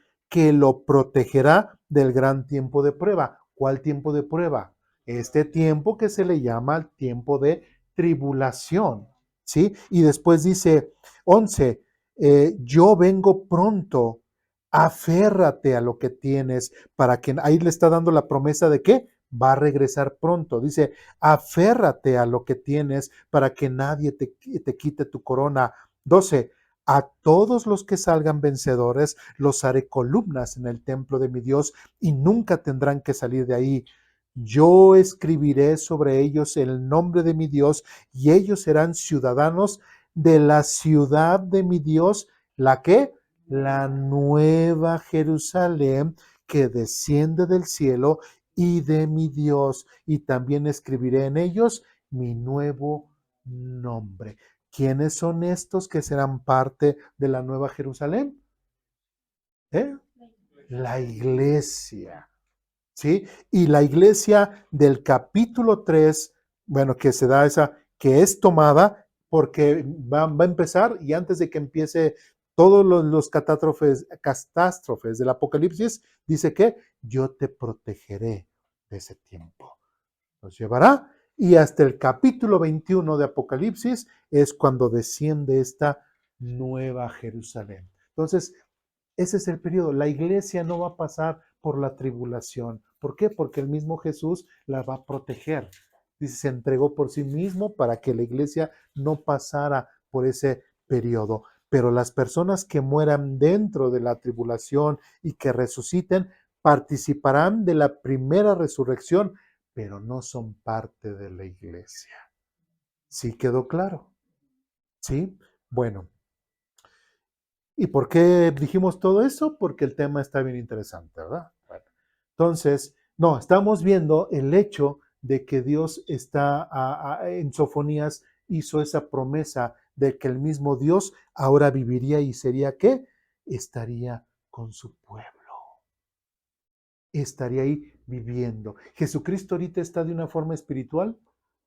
lo protegerá del gran tiempo de prueba. ¿Cuál tiempo de prueba? Este tiempo que se le llama el tiempo de tribulación, ¿sí? Y después dice 11, yo vengo pronto, aférrate a lo que tienes para que ahí le está dando la promesa de que va a regresar pronto. Dice, aférrate a lo que tienes para que nadie te quite tu corona. 12. A todos los que salgan vencedores los haré columnas en el templo de mi Dios y nunca tendrán que salir de ahí. Yo escribiré sobre ellos el nombre de mi Dios y ellos serán ciudadanos de la ciudad de mi Dios, la que la nueva Jerusalén que desciende del cielo y de mi Dios, y también escribiré en ellos mi nuevo nombre. ¿Quiénes son estos que serán parte de la nueva Jerusalén? ¿Eh? La iglesia. ¿Sí? Y la iglesia del capítulo 3, bueno, que se da esa, que es tomada porque va a empezar y antes de que empiece todos los catástrofes del Apocalipsis, dice que yo te protegeré de ese tiempo. Los llevará y hasta el capítulo 21 de Apocalipsis es cuando desciende esta nueva Jerusalén. Entonces, ese es el periodo. La iglesia no va a pasar por la tribulación. ¿Por qué? Porque el mismo Jesús la va a proteger. Dice, se entregó por sí mismo para que la iglesia no pasara por ese periodo. Pero las personas que mueran dentro de la tribulación y que resuciten participarán de la primera resurrección, pero no son parte de la iglesia. ¿Sí quedó claro? ¿Sí? Bueno. ¿Y por qué dijimos todo eso? Porque el tema está bien interesante, ¿verdad? Bueno, entonces, no, estamos viendo el hecho de que Dios está en Sofonías hizo esa promesa de que el mismo Dios ahora viviría y sería ¿qué? Estaría con su pueblo. Estaría ahí viviendo. ¿Jesucristo ahorita está de una forma espiritual?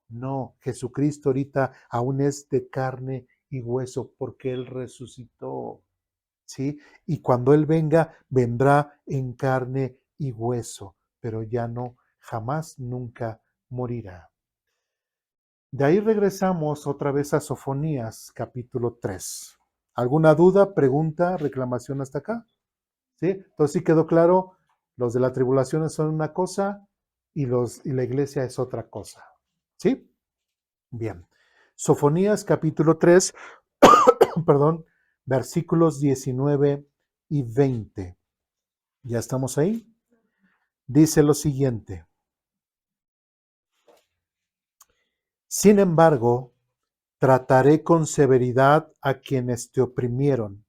No, Jesucristo ahorita aún es de carne y hueso porque Él resucitó. ¿Sí? Y cuando Él venga, vendrá en carne y hueso, pero ya no, jamás, nunca morirá. De ahí regresamos otra vez a Sofonías, capítulo 3. ¿Alguna duda, pregunta, reclamación hasta acá? ¿Sí? Entonces sí quedó claro, los de la tribulación son una cosa y la iglesia es otra cosa. ¿Sí? Bien. Sofonías, capítulo 3, perdón, versículos 19 y 20. ¿Ya estamos ahí? Dice lo siguiente. Sin embargo, trataré con severidad a quienes te oprimieron.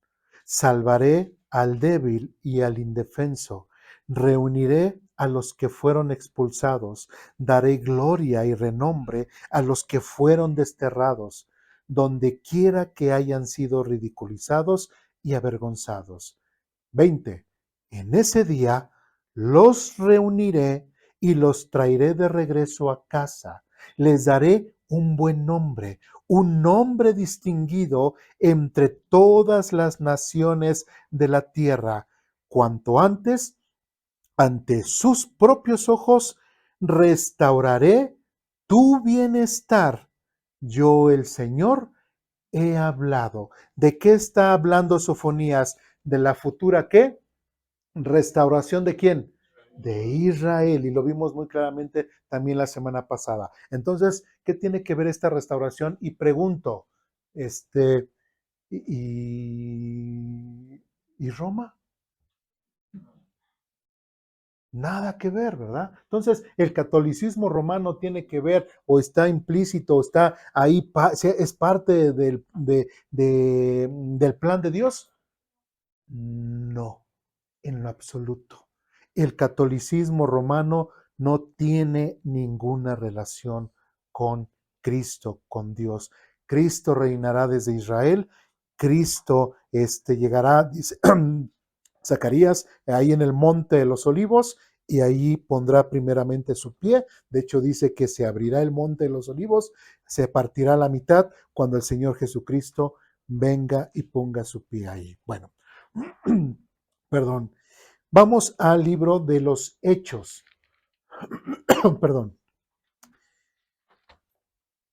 Salvaré al débil y al indefenso. Reuniré a los que fueron expulsados, daré gloria y renombre a los que fueron desterrados, donde quiera que hayan sido ridiculizados y avergonzados. 20. En ese día los reuniré y los traeré de regreso a casa. Les daré un buen nombre, un nombre distinguido entre todas las naciones de la tierra. Cuanto antes, ante sus propios ojos, restauraré tu bienestar. Yo, el Señor, he hablado. ¿De qué está hablando Sofonías? ¿De la futura qué? ¿Restauración de quién? De Israel. Y lo vimos muy claramente también la semana pasada. Entonces, ¿qué tiene que ver esta restauración? Y pregunto, este, ¿y Roma? Nada que ver, ¿verdad? Entonces, el catolicismo romano tiene que ver o está implícito, o está ahí, es parte del plan de Dios. No, en lo absoluto. El catolicismo romano no tiene ninguna relación con Cristo, con Dios. Cristo reinará desde Israel. Cristo llegará, dice Zacarías, ahí en el monte de los olivos, y ahí pondrá primeramente su pie. De hecho, dice que se abrirá el monte de los olivos, se partirá a la mitad cuando el Señor Jesucristo venga y ponga su pie ahí. Bueno, perdón. Vamos al libro de los Hechos. Perdón.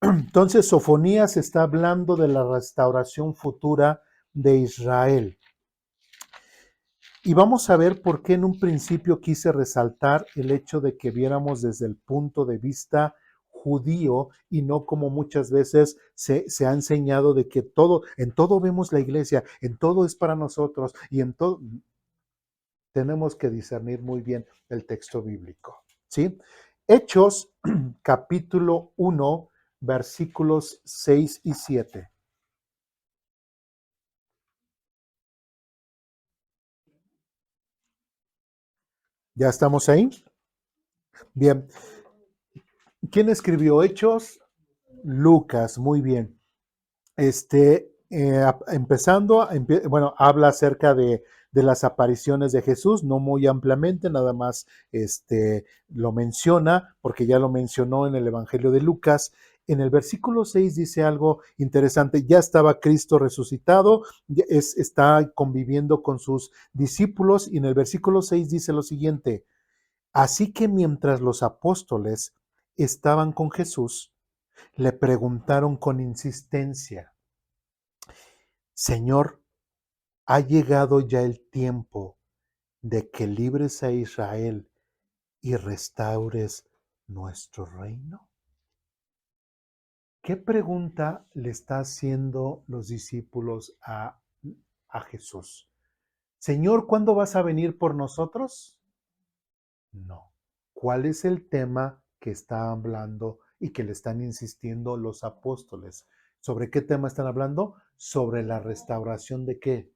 Entonces, Sofonías está hablando de la restauración futura de Israel. Y vamos a ver por qué en un principio quise resaltar el hecho de que viéramos desde el punto de vista judío y no como muchas veces se ha enseñado de que en todo vemos la iglesia, en todo es para nosotros y en todo tenemos que discernir muy bien el texto bíblico, ¿sí? Hechos capítulo 1, versículos 6 y 7. ¿Ya estamos ahí? Bien. ¿Quién escribió Hechos? Lucas, muy bien. Empezando, bueno, habla acerca de las apariciones de Jesús, no muy ampliamente, nada más lo menciona, porque ya lo mencionó en el Evangelio de Lucas. En el versículo 6 dice algo interesante, ya estaba Cristo resucitado, está conviviendo con sus discípulos, y en el versículo 6 dice lo siguiente: así que mientras los apóstoles estaban con Jesús, le preguntaron con insistencia: Señor, ha llegado ya el tiempo de que libres a Israel y restaures nuestro reino. ¿Qué pregunta le está haciendo los discípulos a Jesús? Señor, ¿cuándo vas a venir por nosotros? No. ¿Cuál es el tema que está hablando y que le están insistiendo los apóstoles? ¿Sobre qué tema están hablando? Sobre la restauración de qué?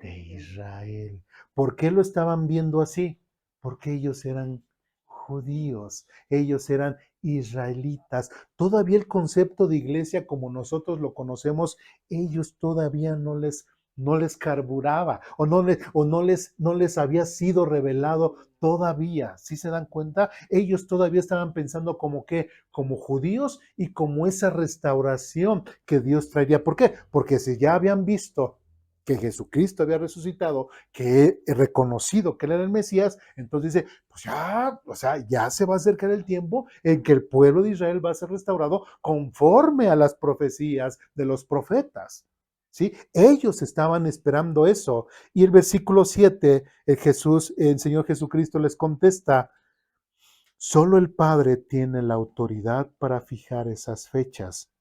De Israel. ¿Por qué lo estaban viendo así? Porque ellos eran judíos, ellos eran israelitas. Todavía el concepto de iglesia como nosotros lo conocemos, ellos todavía no les carburaba o no les había sido revelado todavía. ¿Sí se dan cuenta? Ellos todavía estaban pensando como que, como judíos y como esa restauración que Dios traería. ¿Por qué? Porque si ya habían visto que Jesucristo había resucitado, que he reconocido que él era el Mesías, entonces dice, pues ya, o sea, ya se va a acercar el tiempo en que el pueblo de Israel va a ser restaurado conforme a las profecías de los profetas. ¿Sí? Ellos estaban esperando eso. Y el versículo 7, el Señor Jesucristo les contesta: solo el Padre tiene la autoridad para fijar esas fechas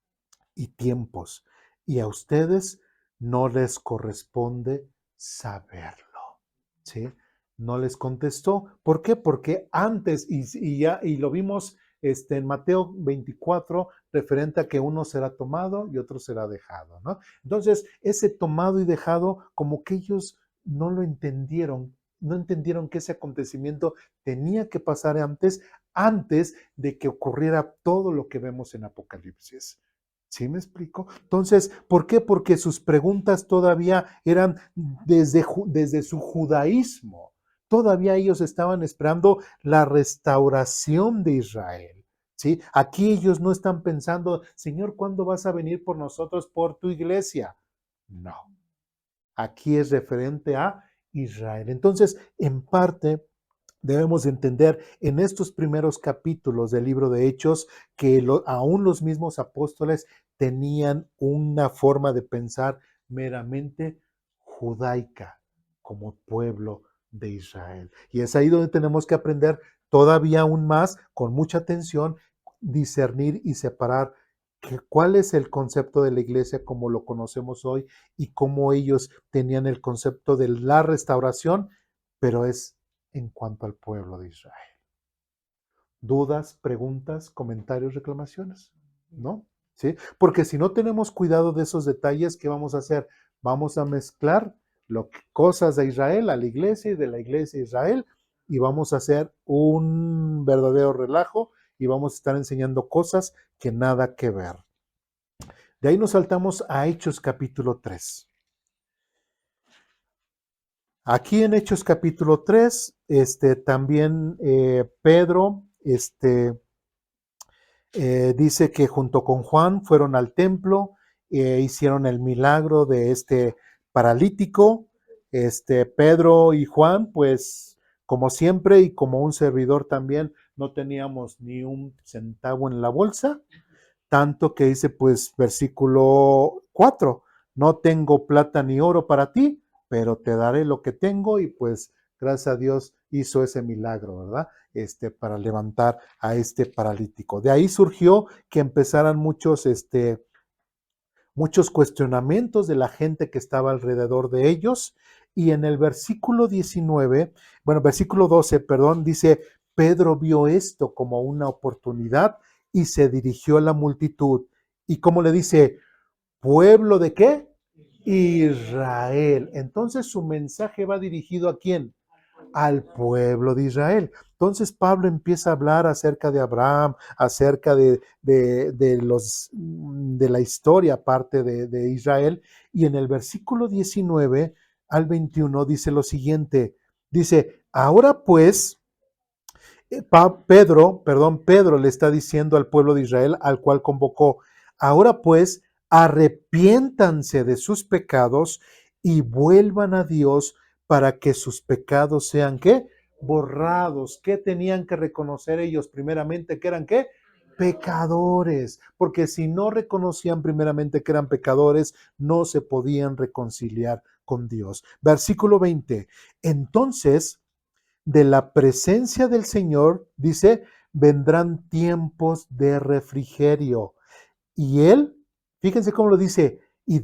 y tiempos, y a ustedes no les corresponde saberlo. ¿Sí? No les contestó. ¿Por qué? Porque antes, y lo vimos en Mateo 24, referente a que uno será tomado y otro será dejado, ¿no? Entonces, ese tomado y dejado, como que ellos no lo entendieron. no entendieron que ese acontecimiento tenía que pasar antes de que ocurriera todo lo que vemos en Apocalipsis. ¿Sí me explico? Entonces, ¿por qué? Porque sus preguntas todavía eran desde su judaísmo. Todavía ellos estaban esperando la restauración de Israel. ¿Sí? Aquí ellos no están pensando, Señor, ¿cuándo vas a venir por nosotros, por tu iglesia? No. Aquí es referente a Israel. Entonces, en parte, debemos entender en estos primeros capítulos del libro de Hechos que aún los mismos apóstoles tenían una forma de pensar meramente judaica como pueblo de Israel. Y es ahí donde tenemos que aprender todavía aún más, con mucha atención, discernir y separar cuál es el concepto de la iglesia como lo conocemos hoy y cómo ellos tenían el concepto de la restauración, pero es en cuanto al pueblo de Israel. ¿Dudas, preguntas, comentarios, reclamaciones? ¿No? ¿Sí? Porque si no tenemos cuidado de esos detalles, ¿qué vamos a hacer? Vamos a mezclar cosas de Israel a la iglesia y de la iglesia a Israel y vamos a hacer un verdadero relajo y vamos a estar enseñando cosas que nada que ver. De ahí nos saltamos a Hechos capítulo 3. Aquí en Hechos capítulo 3, también Pedro dice que junto con Juan fueron al templo, hicieron el milagro de este paralítico. Pedro y Juan, pues como siempre y como un servidor también, no teníamos ni un centavo en la bolsa, tanto que dice pues versículo 4, no tengo plata ni oro para ti, pero te daré lo que tengo y pues gracias a Dios hizo ese milagro, ¿verdad? Para levantar a este paralítico. De ahí surgió que empezaran muchos cuestionamientos de la gente que estaba alrededor de ellos. Y en el versículo 12, perdón, dice, Pedro vio esto como una oportunidad y se dirigió a la multitud. ¿Y cómo le dice? ¿Pueblo de qué? Israel. Entonces su mensaje va dirigido ¿a quién? Al pueblo de Israel. Entonces Pablo empieza a hablar acerca de Abraham, acerca de la historia aparte de Israel, y en el versículo 19 al 21 dice lo siguiente, dice, ahora pues, Pedro le está diciendo al pueblo de Israel, al cual convocó, ahora pues, arrepiéntanse de sus pecados y vuelvan a Dios para que sus pecados sean, ¿qué? Borrados. ¿Qué tenían que reconocer ellos primeramente? ¿Que eran qué? Pecadores, porque si no reconocían primeramente que eran pecadores, no se podían reconciliar con Dios. Versículo 20. Entonces, de la presencia del Señor, dice, vendrán tiempos de refrigerio. Y Él, fíjense cómo lo dice, y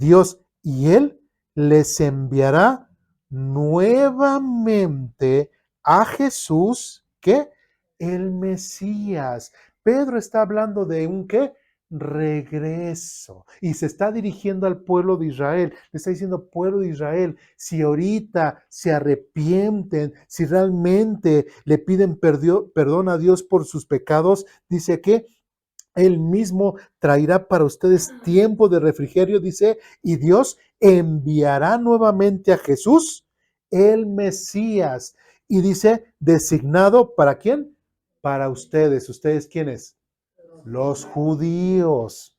Él les enviará nuevamente a Jesús, ¿qué? El Mesías. Pedro está hablando de un ¿qué? Regreso. Y se está dirigiendo al pueblo de Israel. Le está diciendo, pueblo de Israel, si ahorita se arrepienten, si realmente le piden perdón a Dios por sus pecados, dice que él mismo traerá para ustedes tiempo de refrigerio, dice, y Dios enviará nuevamente a Jesús, el Mesías. Y dice, designado para quién? Para ustedes. ¿Ustedes quiénes? Los judíos.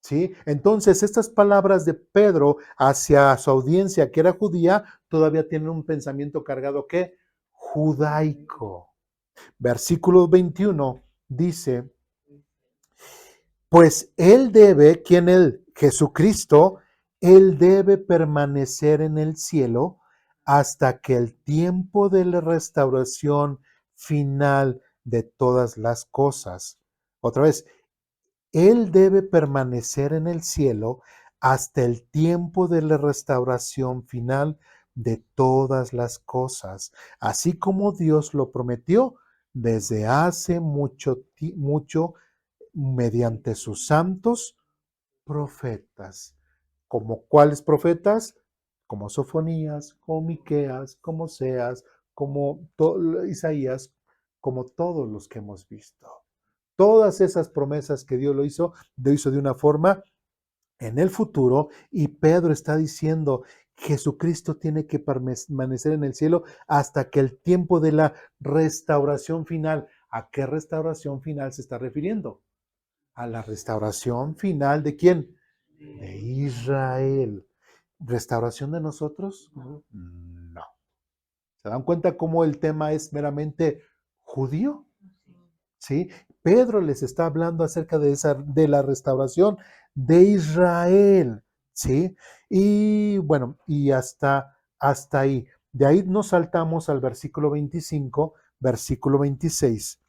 ¿Sí? Entonces, estas palabras de Pedro hacia su audiencia que era judía, todavía tienen un pensamiento cargado que judaico. Versículo 21 dice, pues Él debe, ¿quién Él? Jesucristo, Él debe permanecer en el cielo hasta que el tiempo de la restauración final de todas las cosas. Otra vez, Él debe permanecer en el cielo hasta el tiempo de la restauración final de todas las cosas, así como Dios lo prometió desde hace mucho mediante sus santos profetas. ¿Como cuáles profetas? Como Sofonías, como Miqueas, como Oseas, como Isaías, como todos los que hemos visto. Todas esas promesas que Dios lo hizo de una forma en el futuro, y Pedro está diciendo, Jesucristo tiene que permanecer en el cielo hasta que el tiempo de la restauración final. ¿A qué restauración final se está refiriendo? A la restauración final ¿de quién? De Israel. ¿Restauración de nosotros? No. ¿Se dan cuenta cómo el tema es meramente judío? ¿Sí? Pedro les está hablando acerca de la restauración de Israel, ¿sí? Y bueno, y hasta ahí. De ahí nos saltamos al versículo 25, versículo 26.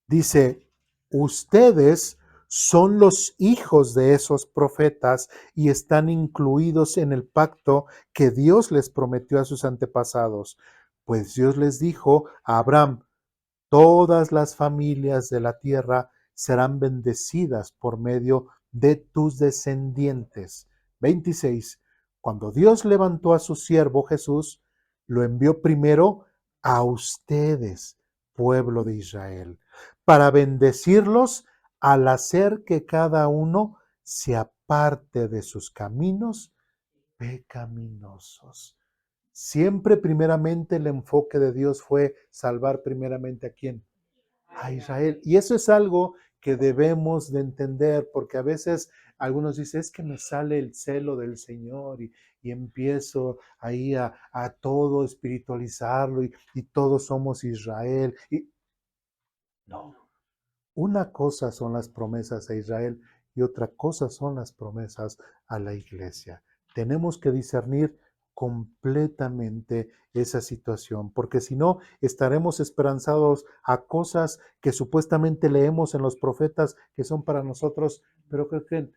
Dice, ustedes son los hijos de esos profetas y están incluidos en el pacto que Dios les prometió a sus antepasados. Pues Dios les dijo a Abraham, todas las familias de la tierra serán bendecidas por medio de tus descendientes. 26. Cuando Dios levantó a su siervo Jesús, lo envió primero a ustedes, pueblo de Israel, para bendecirlos al hacer que cada uno se aparte de sus caminos pecaminosos. Siempre primeramente el enfoque de Dios fue salvar primeramente a quién? A Israel. Y eso es algo que debemos de entender, porque a veces algunos dicen, es que me sale el celo del Señor y empiezo ahí a todo espiritualizarlo y todos somos Israel. Y no, una cosa son las promesas a Israel y otra cosa son las promesas a la iglesia. Tenemos que discernir completamente esa situación, porque si no, estaremos esperanzados a cosas que supuestamente leemos en los profetas que son para nosotros, pero ¿qué creen?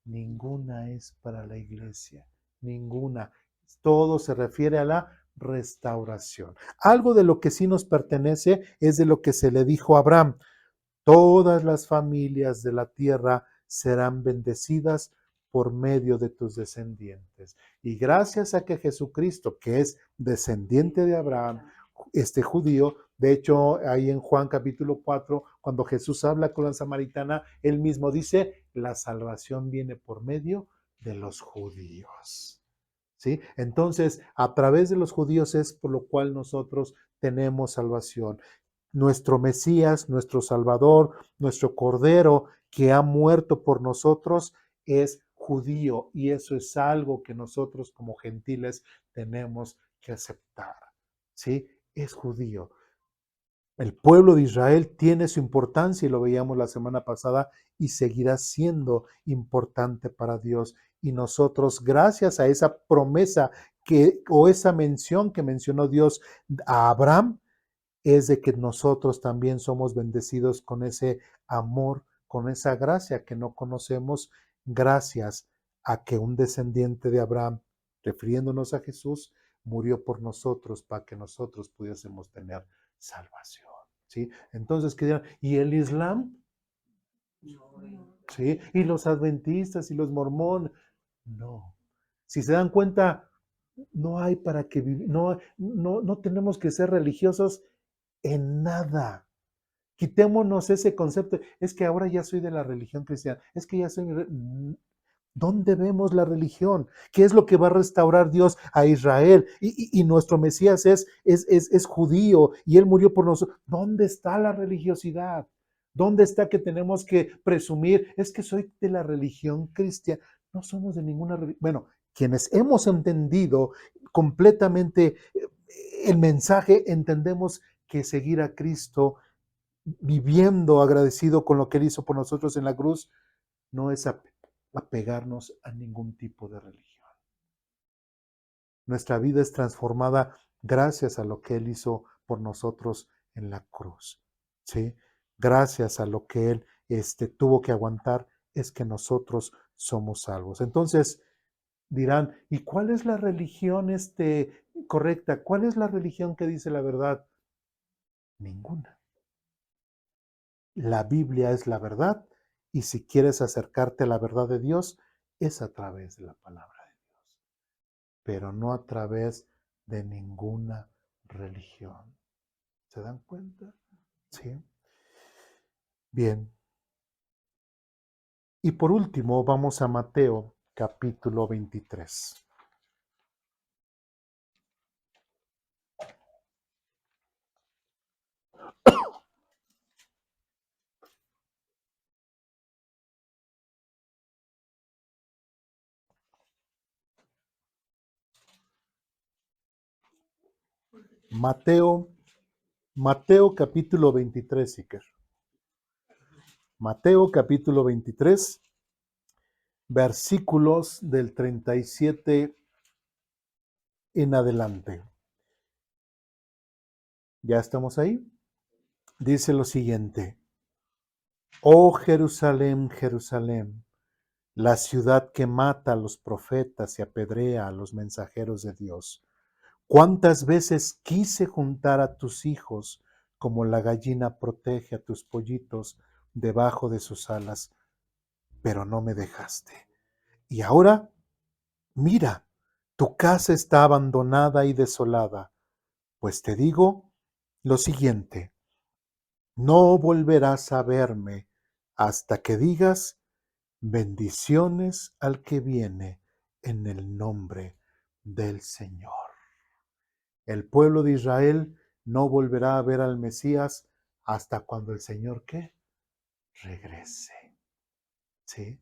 Ninguna es para la iglesia, ninguna. Todo se refiere a la restauración. Algo de lo que sí nos pertenece es de lo que se le dijo a Abraham. Todas las familias de la tierra serán bendecidas por medio de tus descendientes. Y gracias a que Jesucristo, que es descendiente de Abraham, este judío, de hecho, ahí en Juan capítulo 4, cuando Jesús habla con la samaritana, él mismo dice, la salvación viene por medio de los judíos. ¿Sí? Entonces, a través de los judíos es por lo cual nosotros tenemos salvación. Nuestro Mesías, nuestro Salvador, nuestro Cordero que ha muerto por nosotros es judío, y eso es algo que nosotros como gentiles tenemos que aceptar. ¿Sí? Es judío. El pueblo de Israel tiene su importancia y lo veíamos la semana pasada y seguirá siendo importante para Dios. Y nosotros, gracias a esa promesa o esa mención que mencionó Dios a Abraham, es de que nosotros también somos bendecidos con ese amor, con esa gracia que no conocemos, gracias a que un descendiente de Abraham, refiriéndonos a Jesús, murió por nosotros para que nosotros pudiésemos tener salvación. ¿Sí? Entonces, ¿qué dirán? ¿Y el Islam? ¿Sí? ¿Y los adventistas y los mormones? No. Si se dan cuenta, no hay para qué vivir, no tenemos que ser religiosos en nada. Quitémonos ese concepto. Es que ahora ya soy de la religión cristiana. Es que ya soy... ¿Dónde vemos la religión? ¿Qué es lo que va a restaurar Dios a Israel? Y nuestro Mesías es judío y él murió por nosotros. ¿Dónde está la religiosidad? ¿Dónde está que tenemos que presumir? Es que soy de la religión cristiana. No somos de ninguna religión. Bueno, quienes hemos entendido completamente el mensaje, entendemos que seguir a Cristo viviendo agradecido con lo que Él hizo por nosotros en la cruz, no es apegarnos a ningún tipo de religión. Nuestra vida es transformada gracias a lo que Él hizo por nosotros en la cruz. ¿Sí? Gracias a lo que Él tuvo que aguantar, es que nosotros somos salvos. Entonces dirán, ¿y cuál es la religión correcta? ¿Cuál es la religión que dice la verdad? Ninguna. La Biblia es la verdad y si quieres acercarte a la verdad de Dios es a través de la palabra de Dios, pero no a través de ninguna religión. ¿Se dan cuenta? Sí. Bien. Y por último, vamos a Mateo capítulo 23. Mateo capítulo 23, Iker. Mateo capítulo 23, versículos del 37 en adelante. ¿Ya estamos ahí? Dice lo siguiente: Oh Jerusalén, Jerusalén, la ciudad que mata a los profetas y apedrea a los mensajeros de Dios. ¿Cuántas veces quise juntar a tus hijos como la gallina protege a tus pollitos debajo de sus alas, pero no me dejaste? Y ahora, mira, tu casa está abandonada y desolada. Pues te digo lo siguiente: no volverás a verme hasta que digas: bendiciones al que viene en el nombre del Señor. El pueblo de Israel no volverá a ver al Mesías hasta cuando el Señor, ¿qué? Regrese. ¿Sí?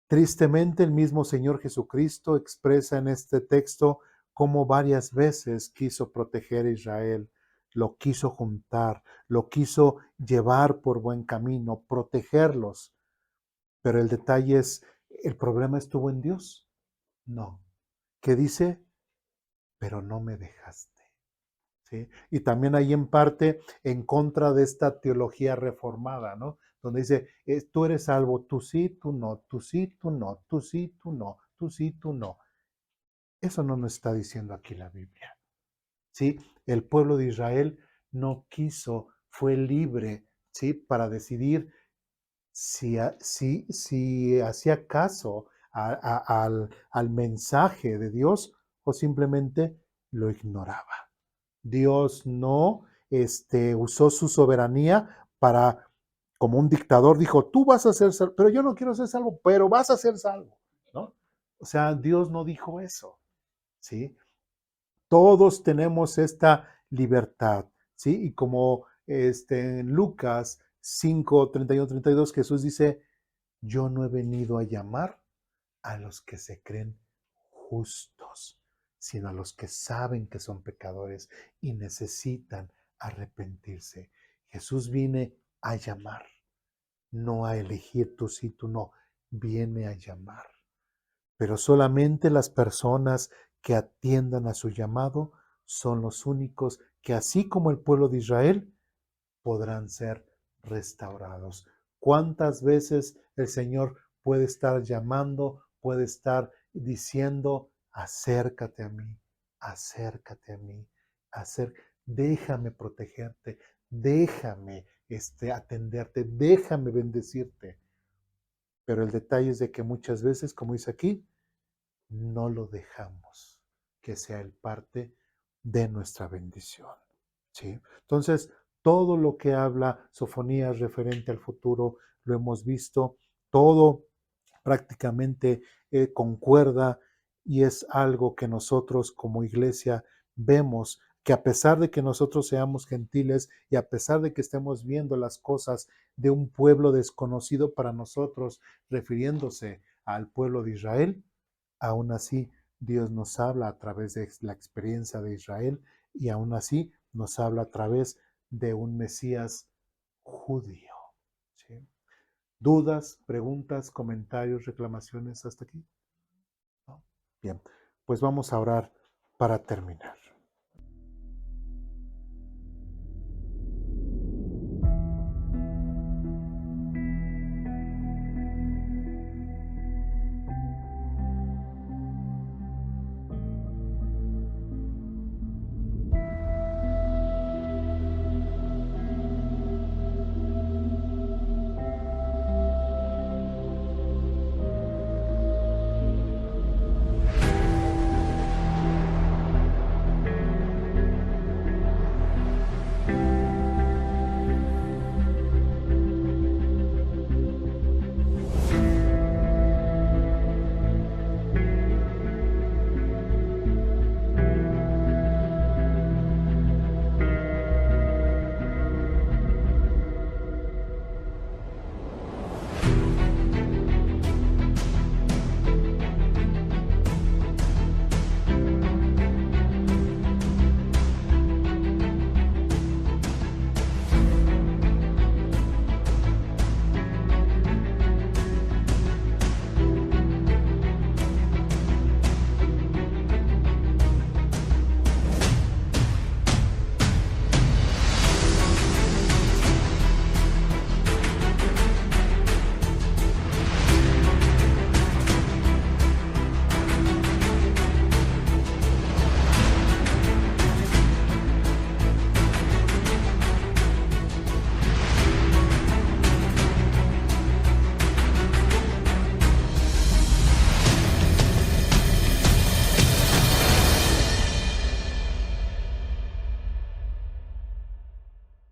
Tristemente, el mismo Señor Jesucristo expresa en este texto cómo varias veces quiso proteger a Israel, lo quiso juntar, lo quiso llevar por buen camino, protegerlos. Pero el detalle es, ¿el problema estuvo en Dios? No. ¿Qué dice? Pero no me dejaste. ¿Sí? Y también hay en parte en contra de esta teología reformada, ¿no? Donde dice, tú eres salvo, tú sí, tú no, tú sí, tú no, tú sí, tú no, tú sí, tú no. Eso no nos está diciendo aquí la Biblia. ¿Sí? El pueblo de Israel no quiso, fue libre, ¿sí? Para decidir si hacía caso al mensaje de Dios o simplemente lo ignoraba. Dios no usó su soberanía para, como un dictador, dijo: tú vas a ser salvo, pero yo no quiero ser salvo, pero vas a ser salvo, ¿no? O sea, Dios no dijo eso, ¿sí? Todos tenemos esta libertad, ¿sí? Y como en Lucas 5, 31, 32, Jesús dice: yo no he venido a llamar a los que se creen justos, sino a los que saben que son pecadores y necesitan arrepentirse. Jesús viene a llamar, no a elegir tú sí, tú no, viene a llamar. Pero solamente las personas que atiendan a su llamado son los únicos que, así como el pueblo de Israel, podrán ser restaurados. ¿Cuántas veces el Señor puede estar llamando, puede estar diciendo: acércate a mí, acércate a mí, déjame protegerte, déjame atenderte, déjame bendecirte? Pero el detalle es de que muchas veces, como dice aquí, no lo dejamos que sea el parte de nuestra bendición. ¿Sí? Entonces, todo lo que habla Sofonías referente al futuro, lo hemos visto, todo prácticamente concuerda, y es algo que nosotros como iglesia vemos, que a pesar de que nosotros seamos gentiles y a pesar de que estemos viendo las cosas de un pueblo desconocido para nosotros, refiriéndose al pueblo de Israel, aún así Dios nos habla a través de la experiencia de Israel, y aún así nos habla a través de un Mesías judío. ¿Sí? ¿Dudas, preguntas, comentarios, reclamaciones hasta aquí? ¿No? Bien, pues vamos a orar para terminar.